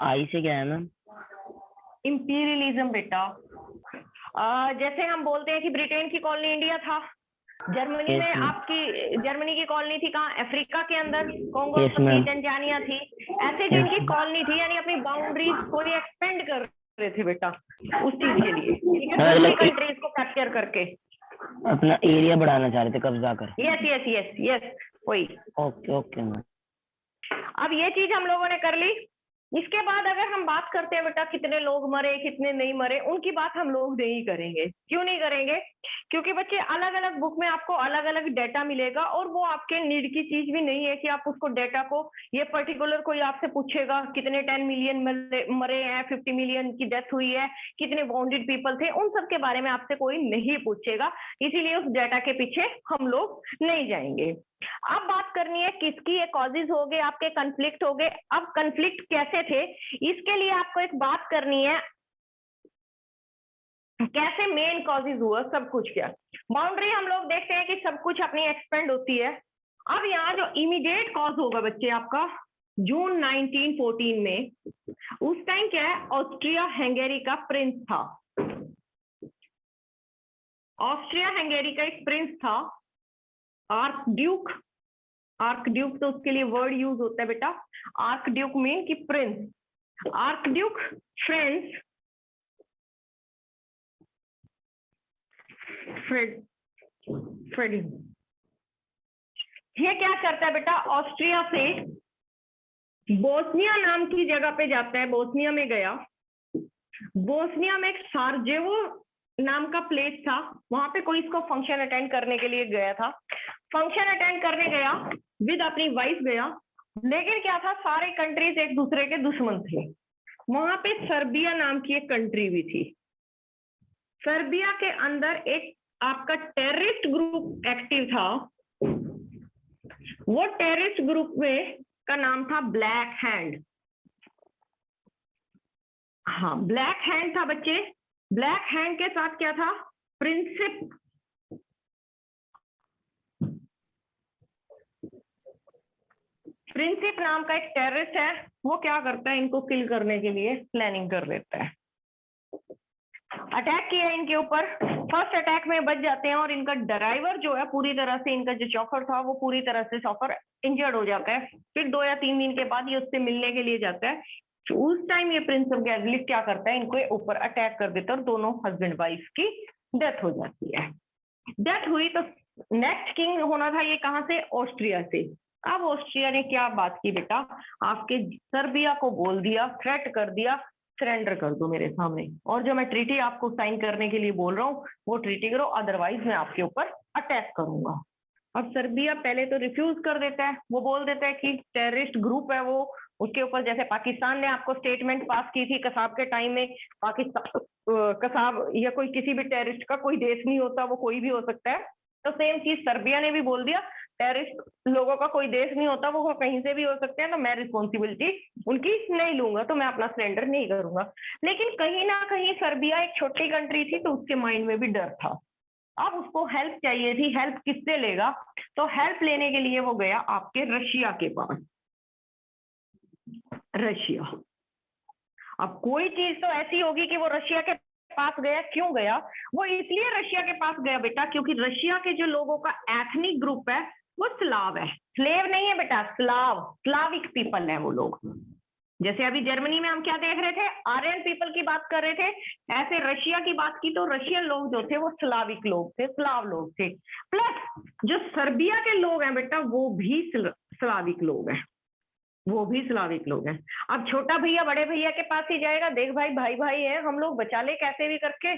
आई से क्या है मैम, इंपीरियलिज्म बेटा, जैसे हम बोलते हैं कि ब्रिटेन की कॉलोनी इंडिया था, जर्मनी में आपकी, जर्मनी की कॉलोनी थी कहाँ? अफ्रीका के अंदर, कोंगो थी, तंजानिया थी, ऐसे जो इनकी कॉलोनी थी, यानी अपनी बाउंड्रीज को एक्सपेंड कर रहे थे बेटा उस चीज के लिए, दूसरी कंट्रीज को कैप्चर करके अपना एरिया बढ़ाना चाह रहे थे, कब्जा कर। यस यस यस यस, वही। Okay okay ma'am. अब ये चीज हम लोगों ने कर ली। इसके बाद अगर हम बात करते हैं बेटा कितने लोग मरे कितने नहीं मरे, उनकी बात हम लोग नहीं करेंगे। क्यों नहीं करेंगे? क्योंकि बच्चे अलग अलग बुक में आपको अलग अलग डेटा मिलेगा, और वो आपके नीड की चीज भी नहीं है कि आप उसको डेटा को, ये पर्टिकुलर कोई आपसे पूछेगा कितने 10 मिलियन मरे हैं, 50 मिलियन की डेथ हुई है, कितने वाउंडेड पीपल थे, उन सब के बारे में आपसे कोई नहीं पूछेगा। इसीलिए उस डेटा के पीछे हम लोग नहीं जाएंगे। अब बात करनी है किसकी ये कॉजेज हो गए, आपके कंफ्लिक्ट हो गए। अब कंफ्लिक्ट कैसे थे, इसके लिए आपको एक बात करनी है, कैसे मेन कॉजेज हुआ सब कुछ। क्या बाउंड्री हम लोग देखते हैं कि सब कुछ अपनी एक्सपेंड होती है। अब यहाँ जो इमीडिएट कॉज होगा बच्चे आपका जून 1914 में, उस टाइम क्या है, ऑस्ट्रिया हंगेरी का प्रिंस था। ऑस्ट्रिया हंगेरी का एक प्रिंस था, आर्क ड्यूक। आर्क ड्यूक तो उसके लिए वर्ड यूज होता है बेटा, आर्क ड्यूक मीन कि प्रिंस। आर्क ड्यूक फ्रेंच फ्रेडी, ये क्या करता है बेटा, ऑस्ट्रिया से बोस्निया नाम की जगह पे जाता है। बोस्निया में गया, बोस्निया में एक सारजेवो नाम का प्लेस था, वहां पे कोई इसको फंक्शन अटेंड करने के लिए गया था। फंक्शन अटेंड करने गया, विद अपनी वाइफ गया, लेकिन क्या था, सारे कंट्रीज एक दूसरे के दुश्मन थे। वहां पे सर्बिया नाम की एक कंट्री भी थी। सर्बिया के अंदर एक आपका टेररिस्ट ग्रुप एक्टिव था। वो टेररिस्ट ग्रुप में का नाम था ब्लैक हैंड। हाँ, ब्लैक हैंड था बच्चे। ब्लैक हैंड के साथ क्या था, प्रिंसिप नाम का एक टेररिस्ट है। वो क्या करता है, इनको किल करने के लिए प्लानिंग कर लेता है। अटैक किया इनके ऊपर, फर्स्ट अटैक में बच जाते हैं, और इनका ड्राइवर जो है पूरी तरह से, इनका जो चौफर था वो पूरी तरह से चौफर इंजर्ड हो जाता है। फिर 2 या 3 दिन के बाद ये उससे मिलने के लिए जाता है। उस टाइम ये प्रिंस ऑफ गैजलिक क्या करता है, इनको ऊपर अटैक कर देता है और दोनों हस्बैंड वाइफ की डेथ हो जाती है। डेथ हुई तो नेक्स्ट किंग होना था ये कहां से, ऑस्ट्रिया से। अब ऑस्ट्रिया ने क्या बात की बेटा, आपके सर्बिया को बोल दिया, थ्रेट कर दिया, सरेंडर कर दो मेरे सामने, और जो मैं ट्रीटी आपको साइन करने के लिए बोल रहा हूँ वो ट्रीटी करो, अदरवाइज मैं आपके ऊपर अटैक करूंगा। अब सर्बिया पहले तो रिफ्यूज कर देता है, वो बोल देता है कि टेररिस्ट ग्रुप है वो, उसके ऊपर जैसे पाकिस्तान ने आपको स्टेटमेंट पास की थी कसाब के टाइम में, पाकिस्तान कसाब या कोई किसी भी टेररिस्ट का कोई देश नहीं होता, वो कोई भी हो सकता है। तो सेम चीज सर्बिया ने भी बोल दिया, टेररिस्ट लोगों का कोई देश नहीं होता, वो कहीं से भी हो सकते हैं, तो मैं रिस्पॉन्सिबिलिटी उनकी नहीं लूंगा, तो मैं अपना सरेंडर नहीं करूंगा। लेकिन कहीं ना कहीं सर्बिया एक छोटी कंट्री थी, तो उसके माइंड में भी डर था। अब उसको हेल्प चाहिए थी, हेल्प किससे लेगा, तो हेल्प लेने के लिए वो गया आपके रशिया के पास। रशिया, अब कोई चीज तो ऐसी होगी कि वो रशिया के पास गया। क्यों गया, वो इसलिए रशिया के पास गया बेटा, क्योंकि रशिया के जो लोगों का एथनिक ग्रुप है वो स्लाव है। स्लेव नहीं है बेटा, स्लाव, स्लाविक पीपल है वो लोग। जैसे अभी जर्मनी में हम क्या देख रहे थे, आर्यन पीपल की बात कर रहे थे, ऐसे रशिया की बात की तो रशियन लोग जो थे वो स्लाविक लोग थे, स्लाव लोग थे। प्लस जो सर्बिया के लोग हैं बेटा, वो भी स्लाविक लोग हैं, वो भी स्लाविक लोग हैं। अब छोटा भैया बड़े भैया के पास ही जाएगा, देख भाई, भाई भाई है हम लोग, बचा ले कैसे भी करके।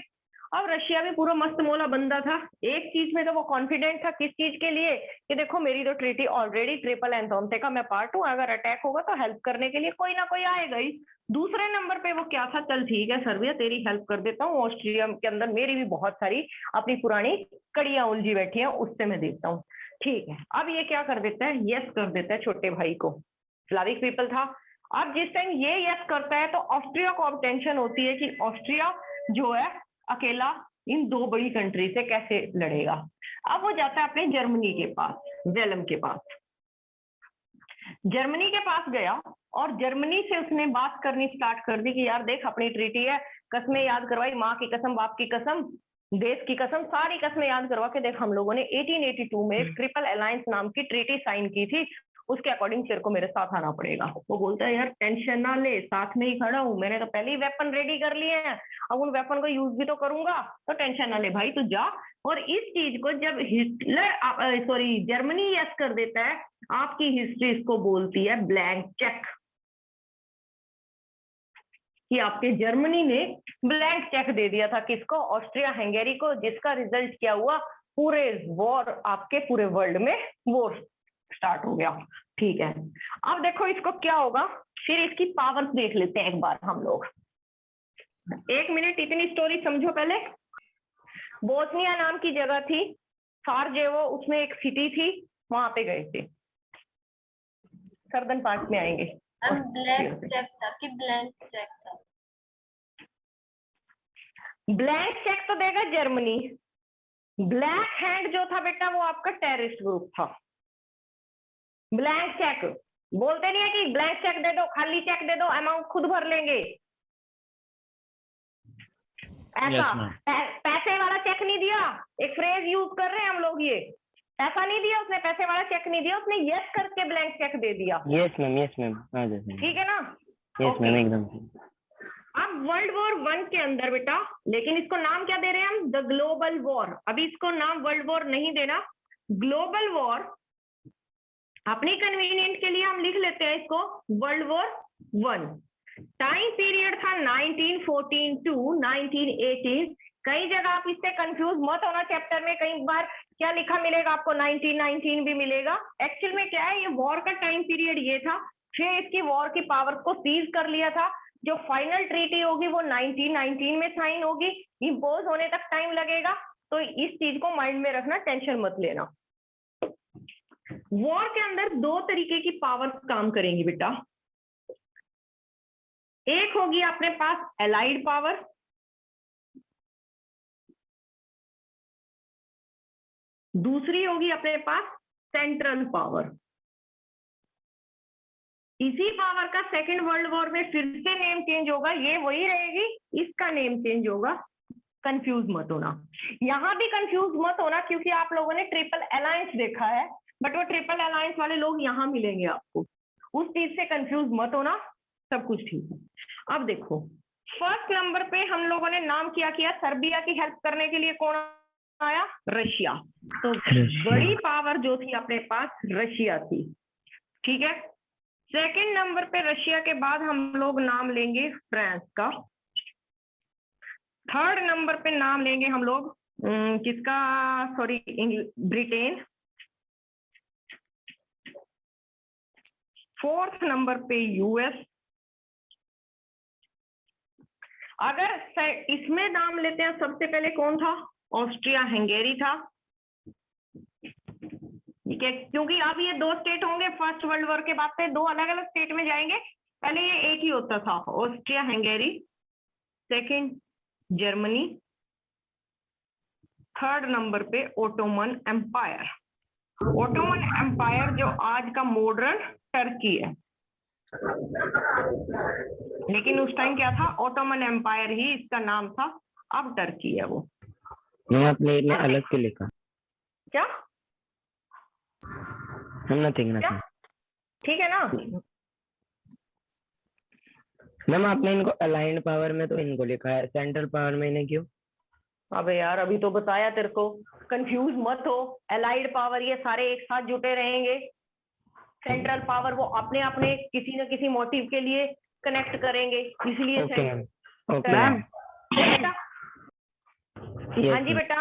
अब रशिया में पूरा मस्त मोला बंदा था, एक चीज में तो वो कॉन्फिडेंट था, किस चीज के लिए, कि देखो मेरी तो ट्रीटी ऑलरेडी ट्रिपल एंथोंते का मैं पार्ट हूँ, अगर अटैक होगा तो हेल्प करने के लिए कोई ना कोई आएगा ही। दूसरे नंबर पे वो क्या था, चल ठीक है सर्बिया तेरी हेल्प कर देता हूँ, ऑस्ट्रिया के अंदर मेरी भी बहुत सारी अपनी पुरानी कड़ियां उलझी बैठी है, उससे मैं देखता हूँ। ठीक है, अब ये क्या कर देता है, यस कर देता है छोटे भाई को, स्लाविक पीपल था। अब जिस टाइम ये यस करता है तो ऑस्ट्रिया को अब टेंशन होती है कि ऑस्ट्रिया जो है अकेला इन 2 बड़ी कंट्री से कैसे लड़ेगा। अब वो जाता है अपने जर्मनी के पास, वेलम के पास। जर्मनी के पास गया और जर्मनी से उसने बात करनी स्टार्ट कर दी कि यार देख, अपनी ट्रीटी है, कस्में याद करवाई, माँ की कसम बाप की कसम, देश की कसम, सारी कसमें याद करवा के देख। हम लोगों ने 1882 में ट्रिपल अलायंस नाम की ट्रीटी साइन की थी, उसके अकॉर्डिंग तेरे को मेरे साथ आना पड़ेगा। वो बोलता है यार टेंशन ना ले, साथ में ही खड़ा हूँ, मैंने तो पहले ही वेपन रेडी कर लिए हैं, अब उन वेपन को यूज भी तो करूंगा, तो टेंशन ना ले भाई, तू जा। और इस चीज को जब हिटलर जर्मनी यस कर देता है, आपकी हिस्ट्री इसको बोलती है ब्लैंक चेक, कि आपके जर्मनी ने ब्लैंक चेक दे दिया था किसको, ऑस्ट्रिया हंगेरी को, जिसका रिजल्ट क्या हुआ, पूरे वॉर, आपके पूरे वर्ल्ड में वॉर स्टार्ट हो गया। ठीक है, अब देखो इसको क्या होगा, फिर इसकी पावर्स देख लेते हैं एक बार हम लोग। 1 मिनट, इतनी स्टोरी समझो पहले। बोस्निया नाम की जगह थी, सारजेवो उसमें एक सिटी थी, वहां पे गए थे, सर्दन पार्ट में आएंगे। ब्लैंक चेक था कि ब्लैंक चेक था? ब्लैंक चेक तो देगा जर्मनी, ब्लैक हैंड जो था बेटा वो आपका टेररिस्ट ग्रुप था। ब्लैंक चेक बोलते नहीं है कि ब्लैंक चेक दे दो, खाली चेक दे दो, अमाउंट खुद भर लेंगे, ऐसा पैसे वाला चेक नहीं दिया। एक फ्रेज यूज कर रहे हैं हम लोग, ये पैसा नहीं दिया उसने, पैसे वाला चेक नहीं दिया उसने, यस करके ब्लैंक चेक दे दिया। यस मैम ठीक है ना? यस मैम एकदम। अब वर्ल्ड वॉर 1 के अंदर बेटा, लेकिन इसको नाम क्या दे रहे हैं हम, द ग्लोबल वॉर। अभी इसको नाम वर्ल्ड वॉर नहीं देना, ग्लोबल वॉर, अपनी कन्वीनियंट के लिए हम लिख लेते हैं इसको वर्ल्ड वॉर 1। टाइम पीरियड था 1914 टू 1918। कई जगह आप इससे कंफ्यूज मत होना, चैप्टर में कई बार क्या लिखा मिलेगा आपको, 1919 भी मिलेगा। एक्चुअल में क्या है, ये वॉर का टाइम पीरियड ये था, फिर इसकी वॉर की पावर्स को सीज कर लिया था। जो फाइनल ट्रीटी होगी वो 1919 में साइन होगी, इम्पोज होने तक टाइम लगेगा, तो इस चीज को माइंड में रखना, टेंशन मत लेना। वॉर के अंदर 2 तरीके की पावर काम करेंगी बेटा, एक होगी अपने पास एलाइड पावर, दूसरी होगी अपने पास सेंट्रल पावर। इसी पावर का सेकेंड वर्ल्ड वॉर में फिर से नेम चेंज होगा, ये वही रहेगी, इसका नेम चेंज होगा। कंफ्यूज मत होना, यहां भी कंफ्यूज मत होना, क्योंकि आप लोगों ने ट्रिपल अलायंस देखा है, बट वो ट्रिपल अलायंस वाले लोग यहां मिलेंगे आपको, उस चीज से कंफ्यूज मत होना, सब कुछ ठीक है। अब देखो, फर्स्ट नंबर पे हम लोगों ने नाम किया सर्बिया की हेल्प करने के लिए कौन आया, रशिया। तो बड़ी पावर जो थी अपने पास रशिया थी। ठीक है, सेकंड नंबर पे रशिया के बाद हम लोग नाम लेंगे फ्रांस का। थर्ड नंबर पे नाम लेंगे हम लोग किसका, सॉरी, ब्रिटेन। फोर्थ नंबर पे यूएस। अगर इसमें नाम लेते हैं सबसे पहले कौन था, ऑस्ट्रिया हंगेरी था। ठीक है, क्योंकि अब ये 2 स्टेट होंगे, फर्स्ट वर्ल्ड वॉर के बाद से 2 अलग अलग स्टेट में जाएंगे, पहले ये एक ही होता था, Austria Hungary, second Germany, third number पे ओटोमन एम्पायर। ओटोमन एम्पायर जो आज का मॉडर्न टर्की है, लेकिन उस टाइम क्या था, ओटोमन एम्पायर ही इसका नाम था, अब टर्की है वो। मैम आपने इतने अलग क्यों लिखा? क्या? नथिंग। ठीक है ना? मैम आपने इनको अलाइंड पावर में तो इनको लिखा है, सेंट्रल पावर में इन्हें क्यों? अबे यार, अभी तो बताया तेरे को, कंफ्यूज मत हो। एलाइड पावर ये सारे एक साथ जुटे रहेंगे, सेंट्रल पावर वो अपने अपने किसी न किसी मोटिव के लिए कनेक्ट करेंगे, इसलिए। Okay ma'am. Okay ma'am. बेटा, हाँ जी बेटा।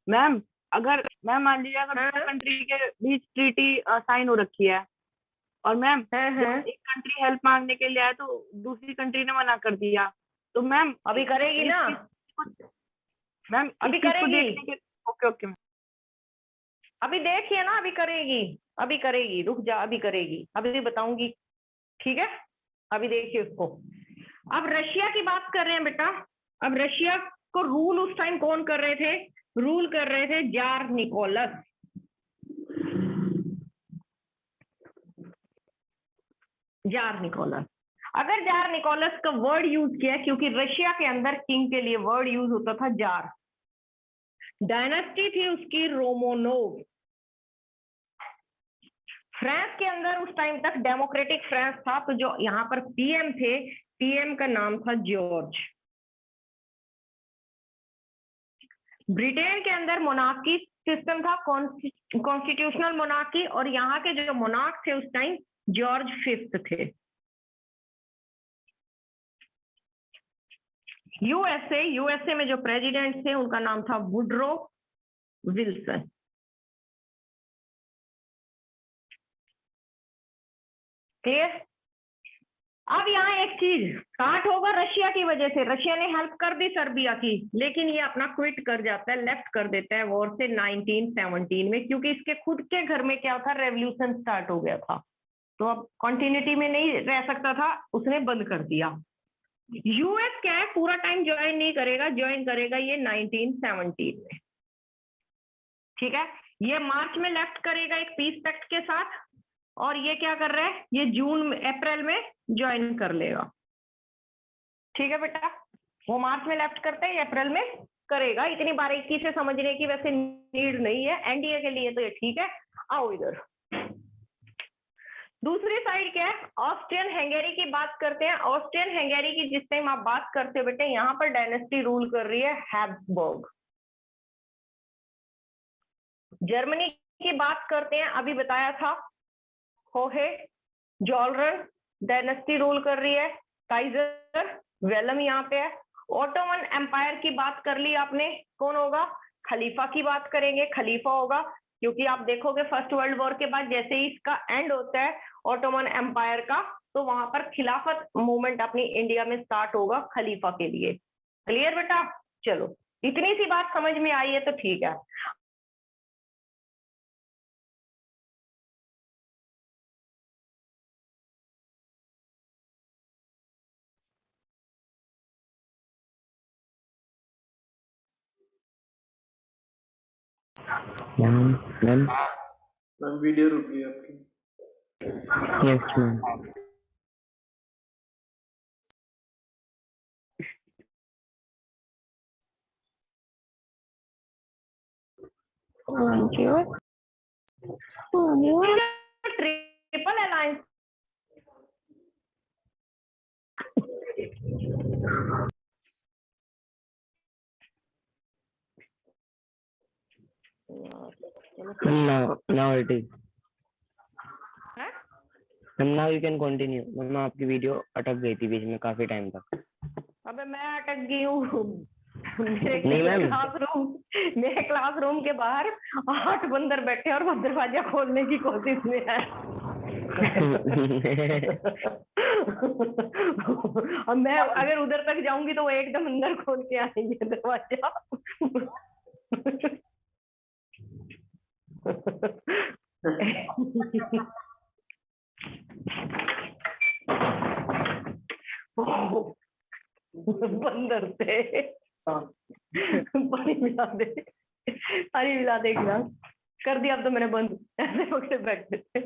मैम अगर मैम मान लीजिए अगर कंट्री के बीच ट्रीटी साइन हो रखी है और मैम एक कंट्री हेल्प मांगने के लिए आया तो दूसरी कंट्री ने मना कर दिया, तो मैम अभी करेगी ना, मैम अभी करेगी। ओके ओके मैम, अभी देखिए ना, अभी करेगी, रुक जा, अभी करेगी, अभी बताऊंगी। ठीक है, अभी देखिए उसको। अब रशिया की बात कर रहे हैं बेटा। अब रशिया को रूल उस टाइम कौन कर रहे थे, रूल कर रहे थे जार निकोलस। जार निकोलस, अगर जार निकोलस का वर्ड यूज किया, क्योंकि रशिया के अंदर किंग के लिए वर्ड यूज होता था जार, डायनेस्टी थी उसकी रोमनोव। फ्रांस के अंदर उस टाइम तक डेमोक्रेटिक फ्रांस था, तो जो यहाँ पर पीएम थे, पीएम का नाम था जॉर्ज। ब्रिटेन के अंदर मोनार्की सिस्टम था, कॉन्स्टिट्यूशनल मोनार्की, और यहाँ के जो मोनार्क थे उस टाइम जॉर्ज फिफ्थ थे। यूएसए में जो प्रेसिडेंट थे उनका नाम था वुडरो विल्सन। क्लियर? अब यहाँ एक चीज काट होगा रशिया की वजह से, रशिया ने हेल्प कर दी सर्बिया की, लेकिन ये अपना क्विट कर जाता है, लेफ्ट कर देता है वॉर से 1917 में, क्योंकि इसके खुद के घर में क्या था, रेवोल्यूशन स्टार्ट हो गया था, तो अब कंटिन्यूटी में नहीं रह सकता था, उसने बंद कर दिया। यूएस क्या है, पूरा टाइम ज्वाइन नहीं करेगा, ज्वाइन करेगा ये 1917 में। ठीक है, ये मार्च में लेफ्ट करेगा एक पीस पैक्ट के साथ, और ये क्या कर रहा है, ये अप्रैल में ज्वाइन कर लेगा। ठीक है बेटा, वो मार्च में लेफ्ट करता है, अप्रैल में करेगा। इतनी बारीकी से समझने की वैसे नीड नहीं है, एनडीए के लिए तो ये ठीक है। आओ इधर, दूसरी साइड क्या है, ऑस्ट्रियन हंगेरी की बात करते हैं। ऑस्ट्रियन हंगेरी की जिस टाइम आप बात करते हो बेटे, यहाँ पर डायनेस्टी रूल कर रही है हैब्सबर्ग। जर्मनी की बात करते हैं, अभी बताया था होहेंजोलर्न डायनेस्टी रूल कर रही है, काइजर वेलम यहाँ पे है। ऑटोमन एम्पायर की बात कर ली आपने, कौन होगा, खलीफा की बात करेंगे, खलीफा होगा, क्योंकि आप देखोगे फर्स्ट वर्ल्ड वॉर के बाद जैसे ही इसका एंड होता है ऑटोमन एम्पायर का, तो वहां पर खिलाफत मूवमेंट अपनी इंडिया में स्टार्ट होगा खलीफा के लिए। क्लियर बेटा? चलो, इतनी सी बात समझ में आई है तो ठीक है। मैम वीडियो रुक गई आपकी। Yes ma'am. Triple alliance now it is ma'am, now you can continue। Ma'am आपकी वीडियो अटक गई थी बीच में काफी टाइम तक। अबे मैं अटक गई हूँ। नहीं मैम, मेरे क्लासरूम के बाहर 8 बंदर बैठे और वो दरवाजा खोलने की कोशिश में है। अब मैं अगर उधर तक जाऊंगी तो वो एकदम अंदर खोल के आएंगे दरवाजा। बंदर थे। पानी मिला दे, पानी मिला दे गिलास। कर दिया अब तो मैंने बंद, ऐसे पकड़े बैठते थे।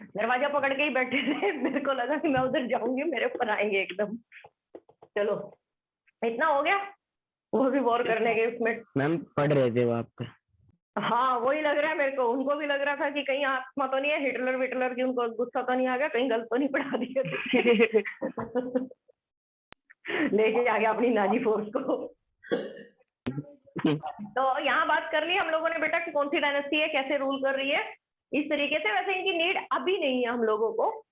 दरवाजा पकड़ के ही बैठे थे, मेरे को लगा कि मैं उधर जाऊंगी मेरे ऊपर आएंगे एकदम। चलो इतना हो गया, वो भी वॉर करने के उसमें। मैम पढ़ रहे थे वो आपका? हाँ वही लग रहा है मेरे को, उनको भी लग रहा था कि कहीं आत्मा तो नहीं है, हिटलर विटलर की उनको गुस्सा तो नहीं आ गया, कहीं गलत तो नहीं पढ़ा दिया। लेके आ गया अपनी नाजी फोर्स को। तो यहाँ बात कर ली हम लोगों ने बेटा कि कौन सी डायनेस्टी है, कैसे रूल कर रही है, इस तरीके से। वैसे इनकी नीड अभी नहीं है हम लोगों को,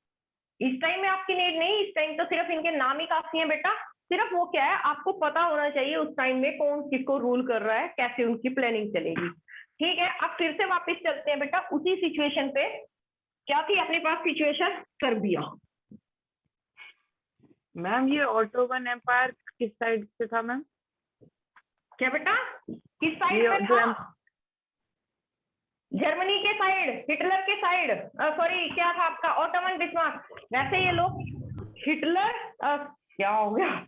इस टाइम में आपकी नीड नहीं, इस टाइम तो सिर्फ इनके नाम ही काफी है बेटा। सिर्फ वो क्या है, आपको पता होना चाहिए उस टाइम में कौन किसको रूल कर रहा है, कैसे उनकी प्लानिंग चलेगी। ठीक है, अब फिर से वापस चलते हैं बेटा उसी सिचुएशन पे। क्या थी अपने पास सिचुएशन? सर्बिया। मैम ये ऑटोमन एम्पायर किस साइड से था मैम? क्या बेटा, किस साइड पे था? जर्मनी के साइड, हिटलर के साइड। सॉरी क्या था आपका, ऑटोमन बिस्मार्क। वैसे ये लोग हिटलर क्या हो गया,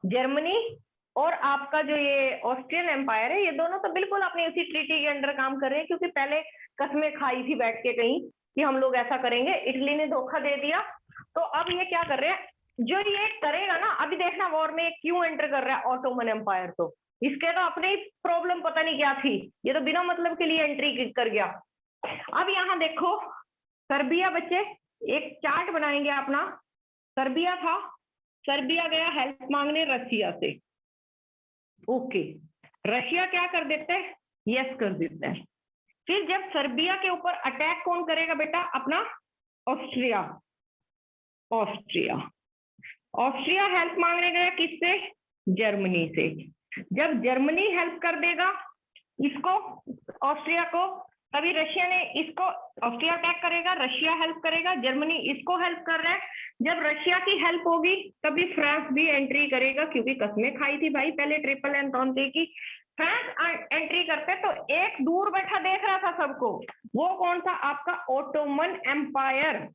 जर्मनी और आपका जो ये ऑस्ट्रियन एम्पायर है, ये दोनों तो बिल्कुल अपनी उसी ट्रीटी के अंडर काम कर रहे हैं, क्योंकि पहले कस्में खाई थी बैठ के कहीं कि हम लोग ऐसा करेंगे, इटली ने धोखा दे दिया। तो अब ये क्या कर रहे हैं, जो ये करेगा ना, अभी देखना वॉर में क्यों एंटर कर रहा है ऑटोमन एम्पायर, तो इसके तो अपनी प्रॉब्लम पता नहीं क्या थी, ये तो बिना मतलब के लिए एंट्री कर गया। अब यहाँ देखो सर्बिया, बच्चे एक चार्ट बनाएंगे अपना। सर्बिया था, सर्बिया गया हेल्प मांगने रशिया से, ओके, रशिया क्या कर देते हैं, यस कर देते हैं। फिर जब सर्बिया के ऊपर अटैक कौन करेगा बेटा, अपना ऑस्ट्रिया, ऑस्ट्रिया, ऑस्ट्रिया हेल्प मांगने गया किससे, जर्मनी से। जब जर्मनी हेल्प कर देगा इसको, ऑस्ट्रिया को, तभी रशिया ने इसको, ऑस्ट्रिया अटैक करेगा, रशिया हेल्प करेगा, जर्मनी इसको हेल्प कर रहा है। जब रशिया की हेल्प होगी तभी फ्रांस भी एंट्री करेगा, क्योंकि कसमें खाई थी भाई पहले ट्रिपल एंटोंटे की। फ्रांस एंट्री करते तो एक दूर बैठा देख रहा था सबको, वो कौन था, आपका ऑटोमन एम्पायर।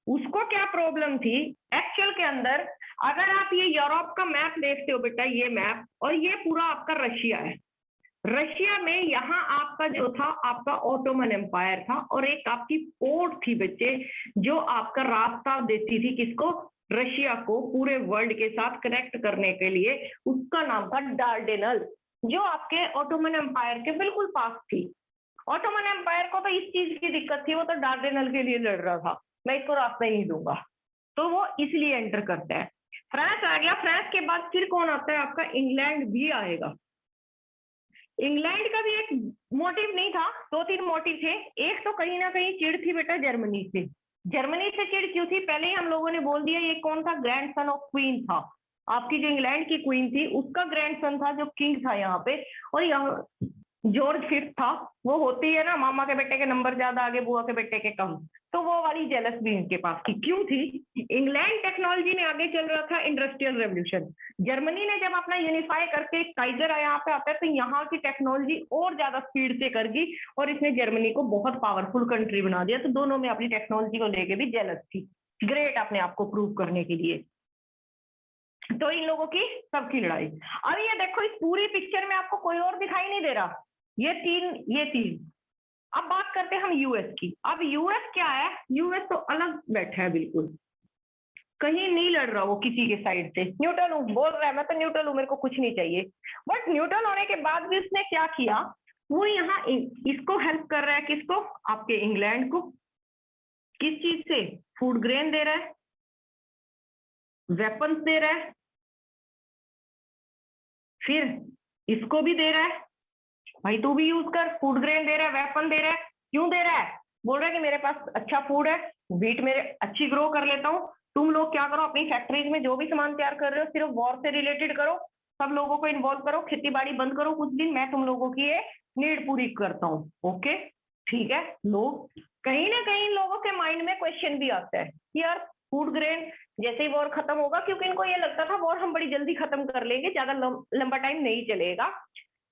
उसको क्या प्रॉब्लम थी एक्चुअल के अंदर, अगर आप ये यूरोप का मैप देखते हो बेटा, ये मैप, और ये पूरा आपका रशिया है। रशिया में यहाँ आपका जो था आपका ऑटोमन एम्पायर था, और एक आपकी पोर्ट थी बच्चे, जो आपका रास्ता देती थी किसको, रशिया को, पूरे वर्ल्ड के साथ कनेक्ट करने के लिए। उसका नाम था डार्डेनल, जो आपके ऑटोमन एम्पायर के बिल्कुल पास थी। ऑटोमन एम्पायर को तो इस चीज की दिक्कत थी, वो तो डार्डेनल के लिए लड़ रहा था, मैं इसको रास्ता ही नहीं दूंगा, तो वो इसलिए एंटर करता है। फ्रांस आ गया, फ्रांस के बाद फिर कौन आता है, आपका इंग्लैंड भी आएगा। इंग्लैंड का भी एक मोटिव नहीं था, दो तीन मोटिव थे। एक तो कहीं ना कहीं चिढ़ थी बेटा जर्मनी से। जर्मनी से चिढ़ क्यों थी, पहले ही हम लोगों ने बोल दिया, ये कौन था, ग्रैंड सन ऑफ क्वीन था। आपकी जो इंग्लैंड की क्वीन थी उसका ग्रैंड सन था जो किंग था यहाँ पे, और यहाँ जॉर्ज फिफ्थ था। वो होती है ना, मामा के बेटे के नंबर ज्यादा आगे, बुआ के बेटे के कम, तो वो वाली जेलस भी इनके पास थी। क्यों थी, इंग्लैंड टेक्नोलॉजी में आगे चल रहा था, इंडस्ट्रियल रेवोल्यूशन। जर्मनी ने जब अपना यूनिफाई करके काइजर यहाँ पे आता है, तो यहाँ की टेक्नोलॉजी और ज्यादा स्पीड से करगी, और इसने जर्मनी को बहुत पावरफुल कंट्री बना दिया। तो दोनों में अपनी टेक्नोलॉजी को लेके भी जेलस थी, ग्रेट अपने आप को प्रूव करने के लिए। तो इन लोगों की सबकी लड़ाई। अब ये देखो, इस पूरी पिक्चर में आपको कोई और दिखाई नहीं दे रहा, ये तीन। अब बात करते हैं हम यूएस की। अब यूएस क्या है, यूएस तो अलग बैठा है बिल्कुल, कहीं नहीं लड़ रहा वो किसी के साइड से। न्यूट्रल हूँ बोल रहा है, मैं तो न्यूट्रल हूँ, मेरे को कुछ नहीं चाहिए। बट न्यूट्रल होने के बाद भी उसने क्या किया, वो यहाँ इसको हेल्प कर रहा है, किसको, आपके इंग्लैंड को। किस चीज से, फूड ग्रेन दे रहा है, वेपन्स दे रहा है, फिर इसको भी दे रहा है, भाई तू भी यूज कर, फूड ग्रेन दे रहा है, वेपन दे रहा है। क्यों दे रहा है, बोल रहा है कि मेरे पास अच्छा फूड है, व्हीट मेरे अच्छी ग्रो कर लेता हूँ, तुम लोग क्या करो, अपनी फैक्ट्रीज में जो भी सामान तैयार कर रहे हो सिर्फ वॉर से रिलेटेड करो, सब लोगों को इन्वॉल्व करो, खेती बाड़ी बंद करो कुछ दिन, मैं तुम लोगों की ये नीड पूरी करता हूँ। ओके ठीक है। लोग कहीं ना कहीं लोगों के माइंड में क्वेश्चन भी आता है कि यार फूड ग्रेन जैसे ही वॉर खत्म होगा, क्योंकि इनको ये लगता था वॉर हम बड़ी जल्दी खत्म कर लेंगे, ज्यादा लंबा टाइम नहीं चलेगा,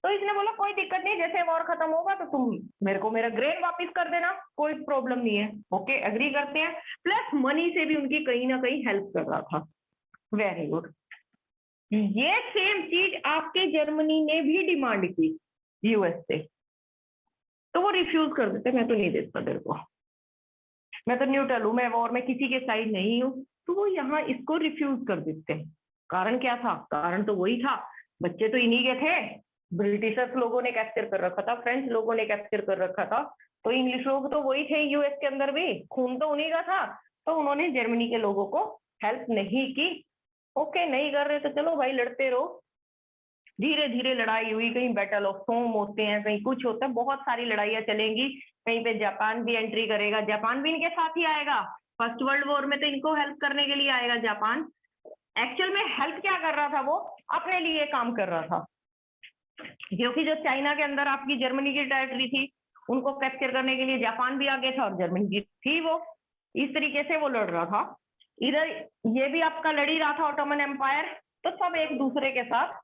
तो इसने बोला कोई दिक्कत नहीं, जैसे वॉर खत्म होगा तो तुम मेरे को मेरा ग्रेन वापस कर देना, कोई प्रॉब्लम नहीं है। ओके एग्री करते हैं। प्लस मनी से भी उनकी कहीं ना कहीं हेल्प कर रहा था। Very good. ये सेम चीज आपके जर्मनी ने भी डिमांड की यूएस से, तो वो रिफ्यूज कर देते, मैं तो नहीं देता तेरे को, मैं तो न्यूट्रल हूं, मैं वॉर में किसी के साइड नहीं हूं, तो वो यहाँ इसको रिफ्यूज कर देते हैं। कारण क्या था, कारण तो वही था, बच्चे तो इन्हीं के थे, ब्रिटिशर्स लोगों ने कैप्चर कर रखा था, फ्रेंच लोगों ने कैप्चर कर रखा था, तो इंग्लिश लोग तो वही थे यूएस के अंदर भी, खून तो उन्हीं का था, तो उन्होंने जर्मनी के लोगों को हेल्प नहीं की। ओके नहीं कर रहे तो चलो भाई लड़ते रहो। धीरे धीरे लड़ाई हुई, कहीं बैटल ऑफ सोम होते हैं, कहीं कुछ होता है, बहुत सारी लड़ाइयां चलेंगी। कहीं पे जापान भी एंट्री करेगा, जापान भी इनके साथ ही आएगा, फर्स्ट वर्ल्ड वॉर में तो इनको हेल्प करने के लिए आएगा जापान। एक्चुअल में हेल्प क्या कर रहा था, वो अपने लिए काम कर रहा था, क्योंकि जो चाइना के अंदर आपकी जर्मनी की टेरिटरी थी, उनको कैप्चर करने के लिए जापान भी आगे था और जर्मनी भी थी, वो इस तरीके से वो लड़ रहा था। इधर ये भी आपका लड़ ही रहा था ऑटोमन एम्पायर, तो सब एक दूसरे के साथ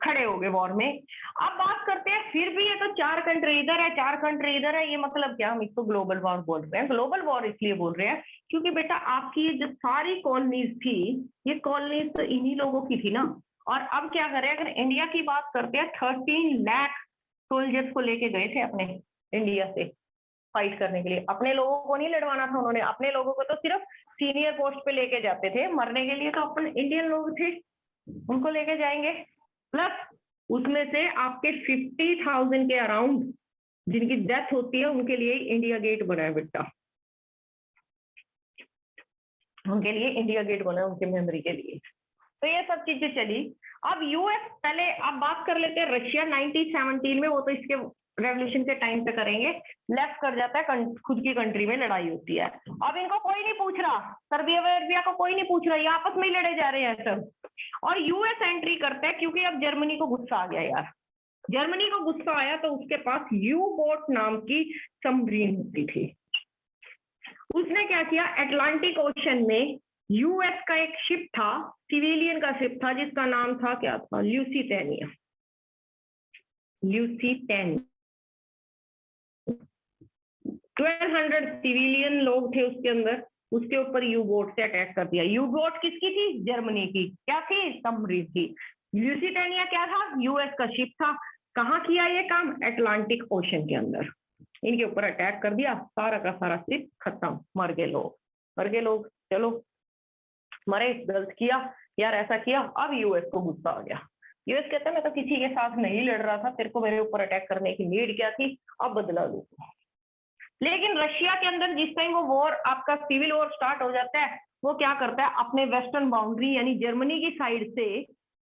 खड़े हो गए वॉर में। अब बात करते हैं, फिर भी ये तो 4 कंट्री इधर है, 4 कंट्री इधर है, ये मतलब क्या, हम इसको ग्लोबल वॉर बोल रहे हैं। ग्लोबल वॉर इसलिए बोल रहे हैं क्योंकि बेटा आपकी जो सारी कॉलोनीज थी, ये कॉलोनीज तो इन्हीं लोगों की थी ना। और अब क्या करें, अगर इंडिया की बात करते हैं, 13 लाख सोल्जर्स को लेके गए थे अपने इंडिया से फाइट करने के लिए। अपने लोगों को नहीं लड़वाना था उन्होंने, अपने लोगों को तो सिर्फ सीनियर पोस्ट पे लेके जाते थे, मरने के लिए तो अपन इंडियन लोग थे, उनको लेके जाएंगे। प्लस उसमें से आपके 50,000 के अराउंड जिनकी डेथ होती है उनके लिए इंडिया गेट बना है बेटा, उनके लिए इंडिया गेट बना है, उनके मेमोरी के लिए। तो ये सब चीजें चली। अब यूएस, पहले आप बात कर लेते हैं रशिया 1917 में, वो तो इसके रेवोल्यूशन के टाइम पे करेंगे, लेफ्ट कर जाता है, खुद की कंट्री में लड़ाई होती है। अब इनको कोई नहीं पूछ रहा, सर्बिया वर्बिया को कोई नहीं पूछ रहा, ये आपस में ही लड़े जा रहे हैं सब। और यूएस एंट्री करता है क्योंकि अब जर्मनी को गुस्सा आ गया यार, जर्मनी को गुस्सा आया तो उसके पास यू बोट नाम की सबमरीन होती थी। उसने क्या किया, अटलांटिक ओशन में यूएस का एक शिप था, सिविलियन का शिप था, जिसका नाम था क्या था, ल्यूसिटेनिया। ल्यूसिटेनिया 1200 सिविलियन लोग थे उसके अंदर, उसके ऊपर यू बोट से अटैक कर दिया। यू बोट किसकी थी, जर्मनी की। क्या थी, सबमरीन थी। ल्यूसिटेनिया क्या था, यूएस का शिप था। कहाँ किया ये काम, अटलांटिक ओशन के अंदर, इनके ऊपर अटैक कर दिया, सारा का सारा शिप खत्म, मर गए लोग, मर गए लोग। चलो मरे, गलत किया यार, ऐसा किया। अब यूएस को गुस्सा आ गया, यूएस कहता है मैं तो किसी के साथ नहीं लड़ रहा था, तेरे को मेरे ऊपर अटैक करने की नीड क्या थी, अब बदला लो। लेकिन रशिया के अंदर जिस टाइम वो वॉर, आपका सिविल वॉर स्टार्ट हो जाता है, वो क्या करता है, अपने वेस्टर्न बाउंड्री यानी जर्मनी की साइड से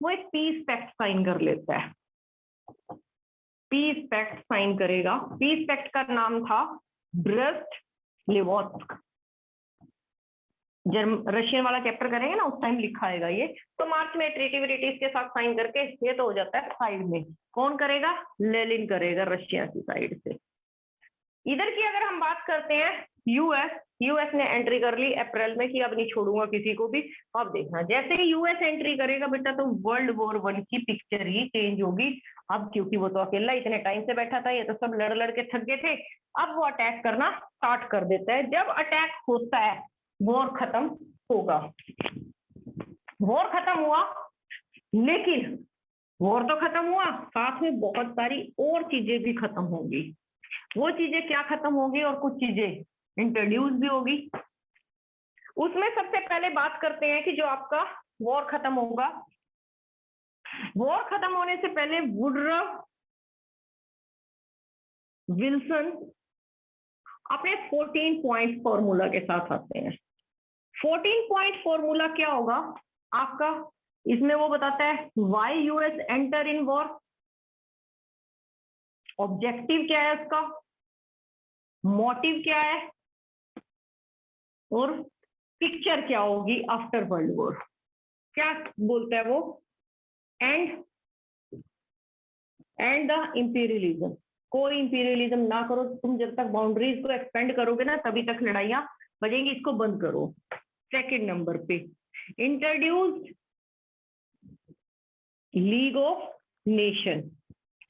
वो एक पीस पैक्ट साइन कर लेता है। पीस पैक्ट साइन करेगा। पीस पैक्ट का नाम था ब्रेस्ट लिवोत्स्क। रशियन वाला चैप्टर करेंगे ना, उस टाइम लिखा आएगा ये। तो मार्च में ट्रीटी ब्रिटिश के साथ साइन करके ये तो हो जाता है साइड में। कौन करेगा, लेनिन करेगा रशिया की साइड से। इधर की अगर हम बात करते हैं, यूएस ने एंट्री कर ली अप्रैल में कि अब नहीं छोड़ूंगा किसी को भी। अब देखना, जैसे ही यूएस एंट्री करेगा बेटा तो वर्ल्ड वॉर 1 की पिक्चर ही चेंज होगी। अब क्योंकि वो तो अकेला इतने टाइम से बैठा था, ये तो सब लड़ लड़ के थक गए थे, अब वो अटैक करना स्टार्ट कर देता है। जब अटैक होता है वॉर खत्म होगा। वॉर खत्म हुआ, लेकिन वॉर तो खत्म हुआ, साथ में बहुत सारी और चीजें भी खत्म होंगी। वो चीजें क्या खत्म होगी, और कुछ चीजें इंट्रोड्यूस भी होगी। उसमें सबसे पहले बात करते हैं कि जो आपका वॉर खत्म होगा, वॉर खत्म होने से पहले वुडरो विल्सन अपने 14 पॉइंट फॉर्मूला के साथ आते हैं। 14 पॉइंट फॉर्मूला क्या होगा आपका, इसमें वो बताता है why US enter in war, objective क्या है उसका, मोटिव क्या है, और पिक्चर क्या होगी आफ्टर वर्ल्ड वॉर। क्या बोलता है वो, एंड द इंपीरियलिज्म। कोई इंपीरियलिज्म ना करो तुम, जब तक बाउंड्रीज को एक्सपेंड करोगे ना तभी तक लड़ाइयां बजेंगी, इसको बंद करो। सेकंड नंबर पे introduce league of nation.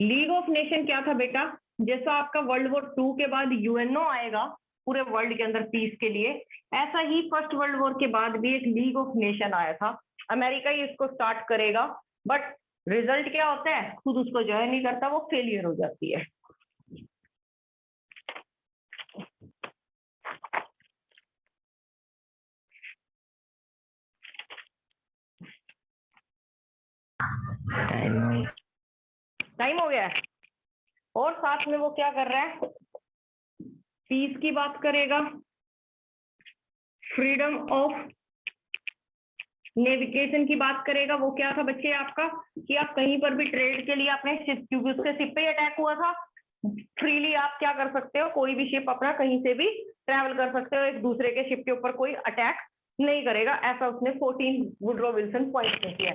League of nation क्या था बेटा, जैसा आपका वर्ल्ड वॉर 2 के बाद यूएनओ आएगा पूरे वर्ल्ड के अंदर पीस के लिए, ऐसा ही फर्स्ट वर्ल्ड वॉर के बाद भी एक लीग ऑफ नेशन आया था। अमेरिका ही इसको स्टार्ट करेगा, बट रिजल्ट क्या होता है, खुद उसको ज्वाइन नहीं करता, वो फेलियर हो जाती है। टाइम हो गया है। और साथ में वो क्या कर रहा है, पीस की बात करेगा, फ्रीडम ऑफ नेविगेशन की बात करेगा। वो क्या था बच्चे आपका, कि आप कहीं पर भी ट्रेड के लिए अपने शिप, क्योंकि उसके शिप पे अटैक हुआ था, फ्रीली आप क्या कर सकते हो, कोई भी शिप अपना कहीं से भी ट्रैवल कर सकते हो, एक दूसरे के शिप के ऊपर कोई अटैक नहीं करेगा। ऐसा उसने 14 वुडरो विल्सन पॉइंट किया।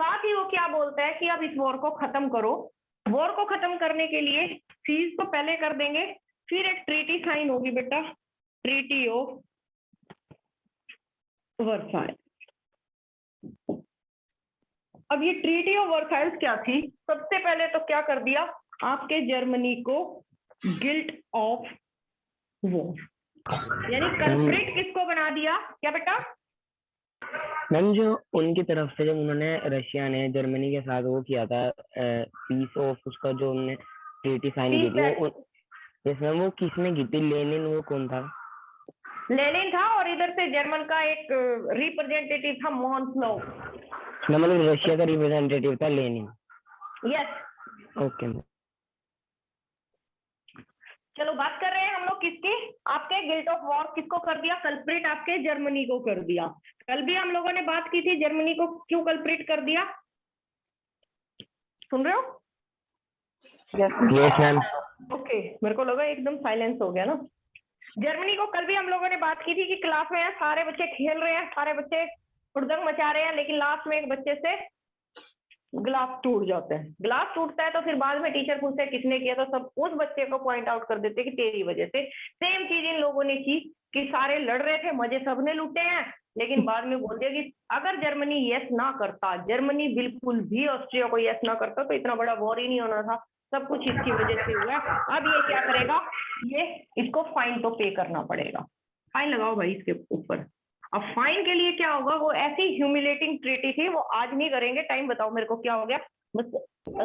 साथ ही वो क्या बोलता है कि अब इस वॉर को खत्म करो। वॉर को खत्म करने के लिए सीज तो पहले कर देंगे, फिर एक ट्रीटी साइन होगी बेटा, ट्रीटी ऑफ वर्साइल। अब ये ट्रीटी ऑफ वर्साइल क्या थी, सबसे पहले तो क्या कर दिया आपके जर्मनी को गिल्ट ऑफ वॉर, यानी कल्प्रिट किसको बना दिया, क्या बेटा, मैम जो उनकी तरफ से जब उन्होंने रशिया ने जर्मनी के साथ वो किया था पीस ऑफ, उसका जो उन्होंने ट्रीटी साइन की थी, यस मैम, वो किस में की थी? लेनिन, वो कौन था? लेनिन था, और इधर से जर्मन का एक रिप्रेजेंटेटिव था मॉन्स्लो। मतलब रशिया का रिप्रेजेंटेटिव था लेनिन। यस। Okay ma'am. चलो बात कर रहे हैं हम लोग किसकी? आपके गिल्ट ऑफ वॉर किसको कर दिया कल्प्रिट? आपके जर्मनी को कर दिया। कल भी हम लोगों ने बात की थी जर्मनी को क्यों कल्प्रिट कर दिया, सुन रहे हो? Yes ma'am. ओके, मेरे को लगा एकदम साइलेंस हो गया ना। जर्मनी को कल भी हम लोगों ने बात की थी कि क्लास में सारे बच्चे खेल रहे हैं, सारे बच्चे हुड़दंग मचा रहे हैं, लेकिन लास्ट में एक बच्चे से ग्लास टूट जाता है। ग्लास टूटता है तो फिर बाद में टीचर पूछते हैं किसने किया, तो सब उस बच्चे को पॉइंट आउट कर देते हैं कि तेरी वजह से। सेम चीज इन लोगों ने की कि सारे लड़ रहे थे, मजे सबने लूटे हैं, लेकिन बाद में बोल दिया कि अगर जर्मनी यस ना करता, जर्मनी बिल्कुल भी ऑस्ट्रिया को यस ना करता तो इतना बड़ा वॉर ही नहीं होना था। सब कुछ इसकी वजह से हुआ है। अब ये क्या करेगा, ये इसको फाइन तो पे करना पड़ेगा। फाइन लगाओ भाई इसके ऊपर। अब फाइन के लिए क्या होगा, वो ऐसी ह्यूमिलेटिंग ट्रीटी थी, वो आज नहीं करेंगे। टाइम बताओ मेरे को क्या हो गया, बस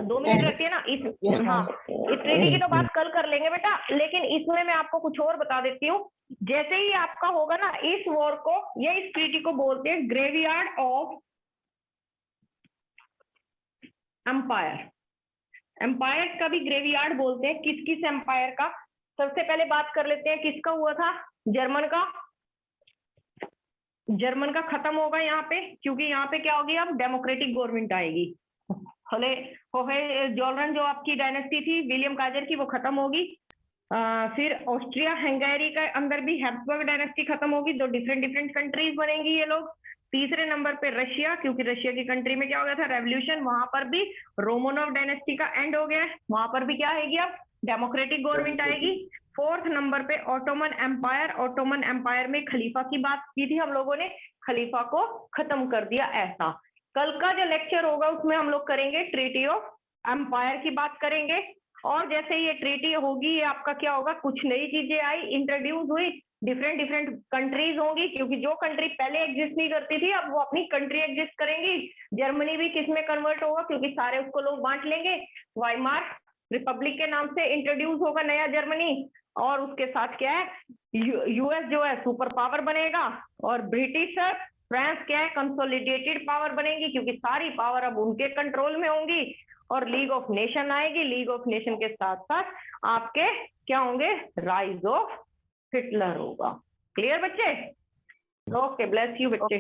2 मिनट रहती है ना इस। हाँ, इस ट्रीटी की तो बात कल कर लेंगे बेटा, लेकिन इसमें मैं आपको कुछ और बता देती हूँ। जैसे ही आपका होगा ना इस वॉर को, ये इस ट्रीटी को बोलते हैं ग्रेवयार्ड ऑफ एम्पायर। एम्पायर का भी ग्रेवयार्ड बोलते हैं। किस किस एम्पायर का? सबसे पहले बात कर लेते हैं किसका हुआ था, जर्मन का। जर्मन का खत्म होगा यहाँ पे, क्योंकि यहाँ पे क्या होगी, अब डेमोक्रेटिक गवर्नमेंट आएगी। जोलरन जो आपकी डायनेस्टी थी विलियम काजर की, वो खत्म होगी। फिर ऑस्ट्रिया हंगेरी का अंदर भी हैब्सबर्ग डायनेस्टी खत्म होगी। 2 डिफरेंट कंट्रीज बनेंगी ये लोग। तीसरे नंबर पे रशिया, क्योंकि रशिया की कंट्री में क्या हो गया था, रेवोल्यूशन, वहां पर भी रोमानोव डायनेस्टी का एंड हो गया है, वहां पर भी क्या आएगी, अब डेमोक्रेटिक गवर्नमेंट आएगी। 4th नंबर पे ऑटोमन एम्पायर। ऑटोमन एम्पायर में खलीफा की बात की थी हम लोगों ने, खलीफा को खत्म कर दिया ऐसा। कल का जो लेक्चर होगा उसमें हम लोग करेंगे ट्रीटी ऑफ एम्पायर की बात करेंगे। और जैसे ये ट्रीटी होगी, ये आपका क्या होगा, कुछ नई चीजें आई, इंट्रोड्यूस हुई, डिफरेंट कंट्रीज होंगी, क्योंकि जो कंट्री पहले एग्जिस्ट नहीं करती थी अब वो अपनी कंट्री एग्जिस्ट करेंगी। जर्मनी भी किस में कन्वर्ट होगा, क्योंकि सारे उसको लोग बांट लेंगे। वाइमार रिपब्लिक के नाम से इंट्रोड्यूस होगा नया जर्मनी, और उसके साथ क्या है, यूएस जो है सुपर पावर बनेगा, और ब्रिटिश फ्रांस क्या है, कंसोलिडेटेड पावर बनेगी, क्योंकि सारी पावर अब उनके कंट्रोल में होंगी। और लीग ऑफ नेशन आएगी। लीग ऑफ नेशन के साथ साथ आपके क्या होंगे, राइज ऑफ हिटलर होगा। क्लियर बच्चे? ओके, ब्लेस यू बच्चे।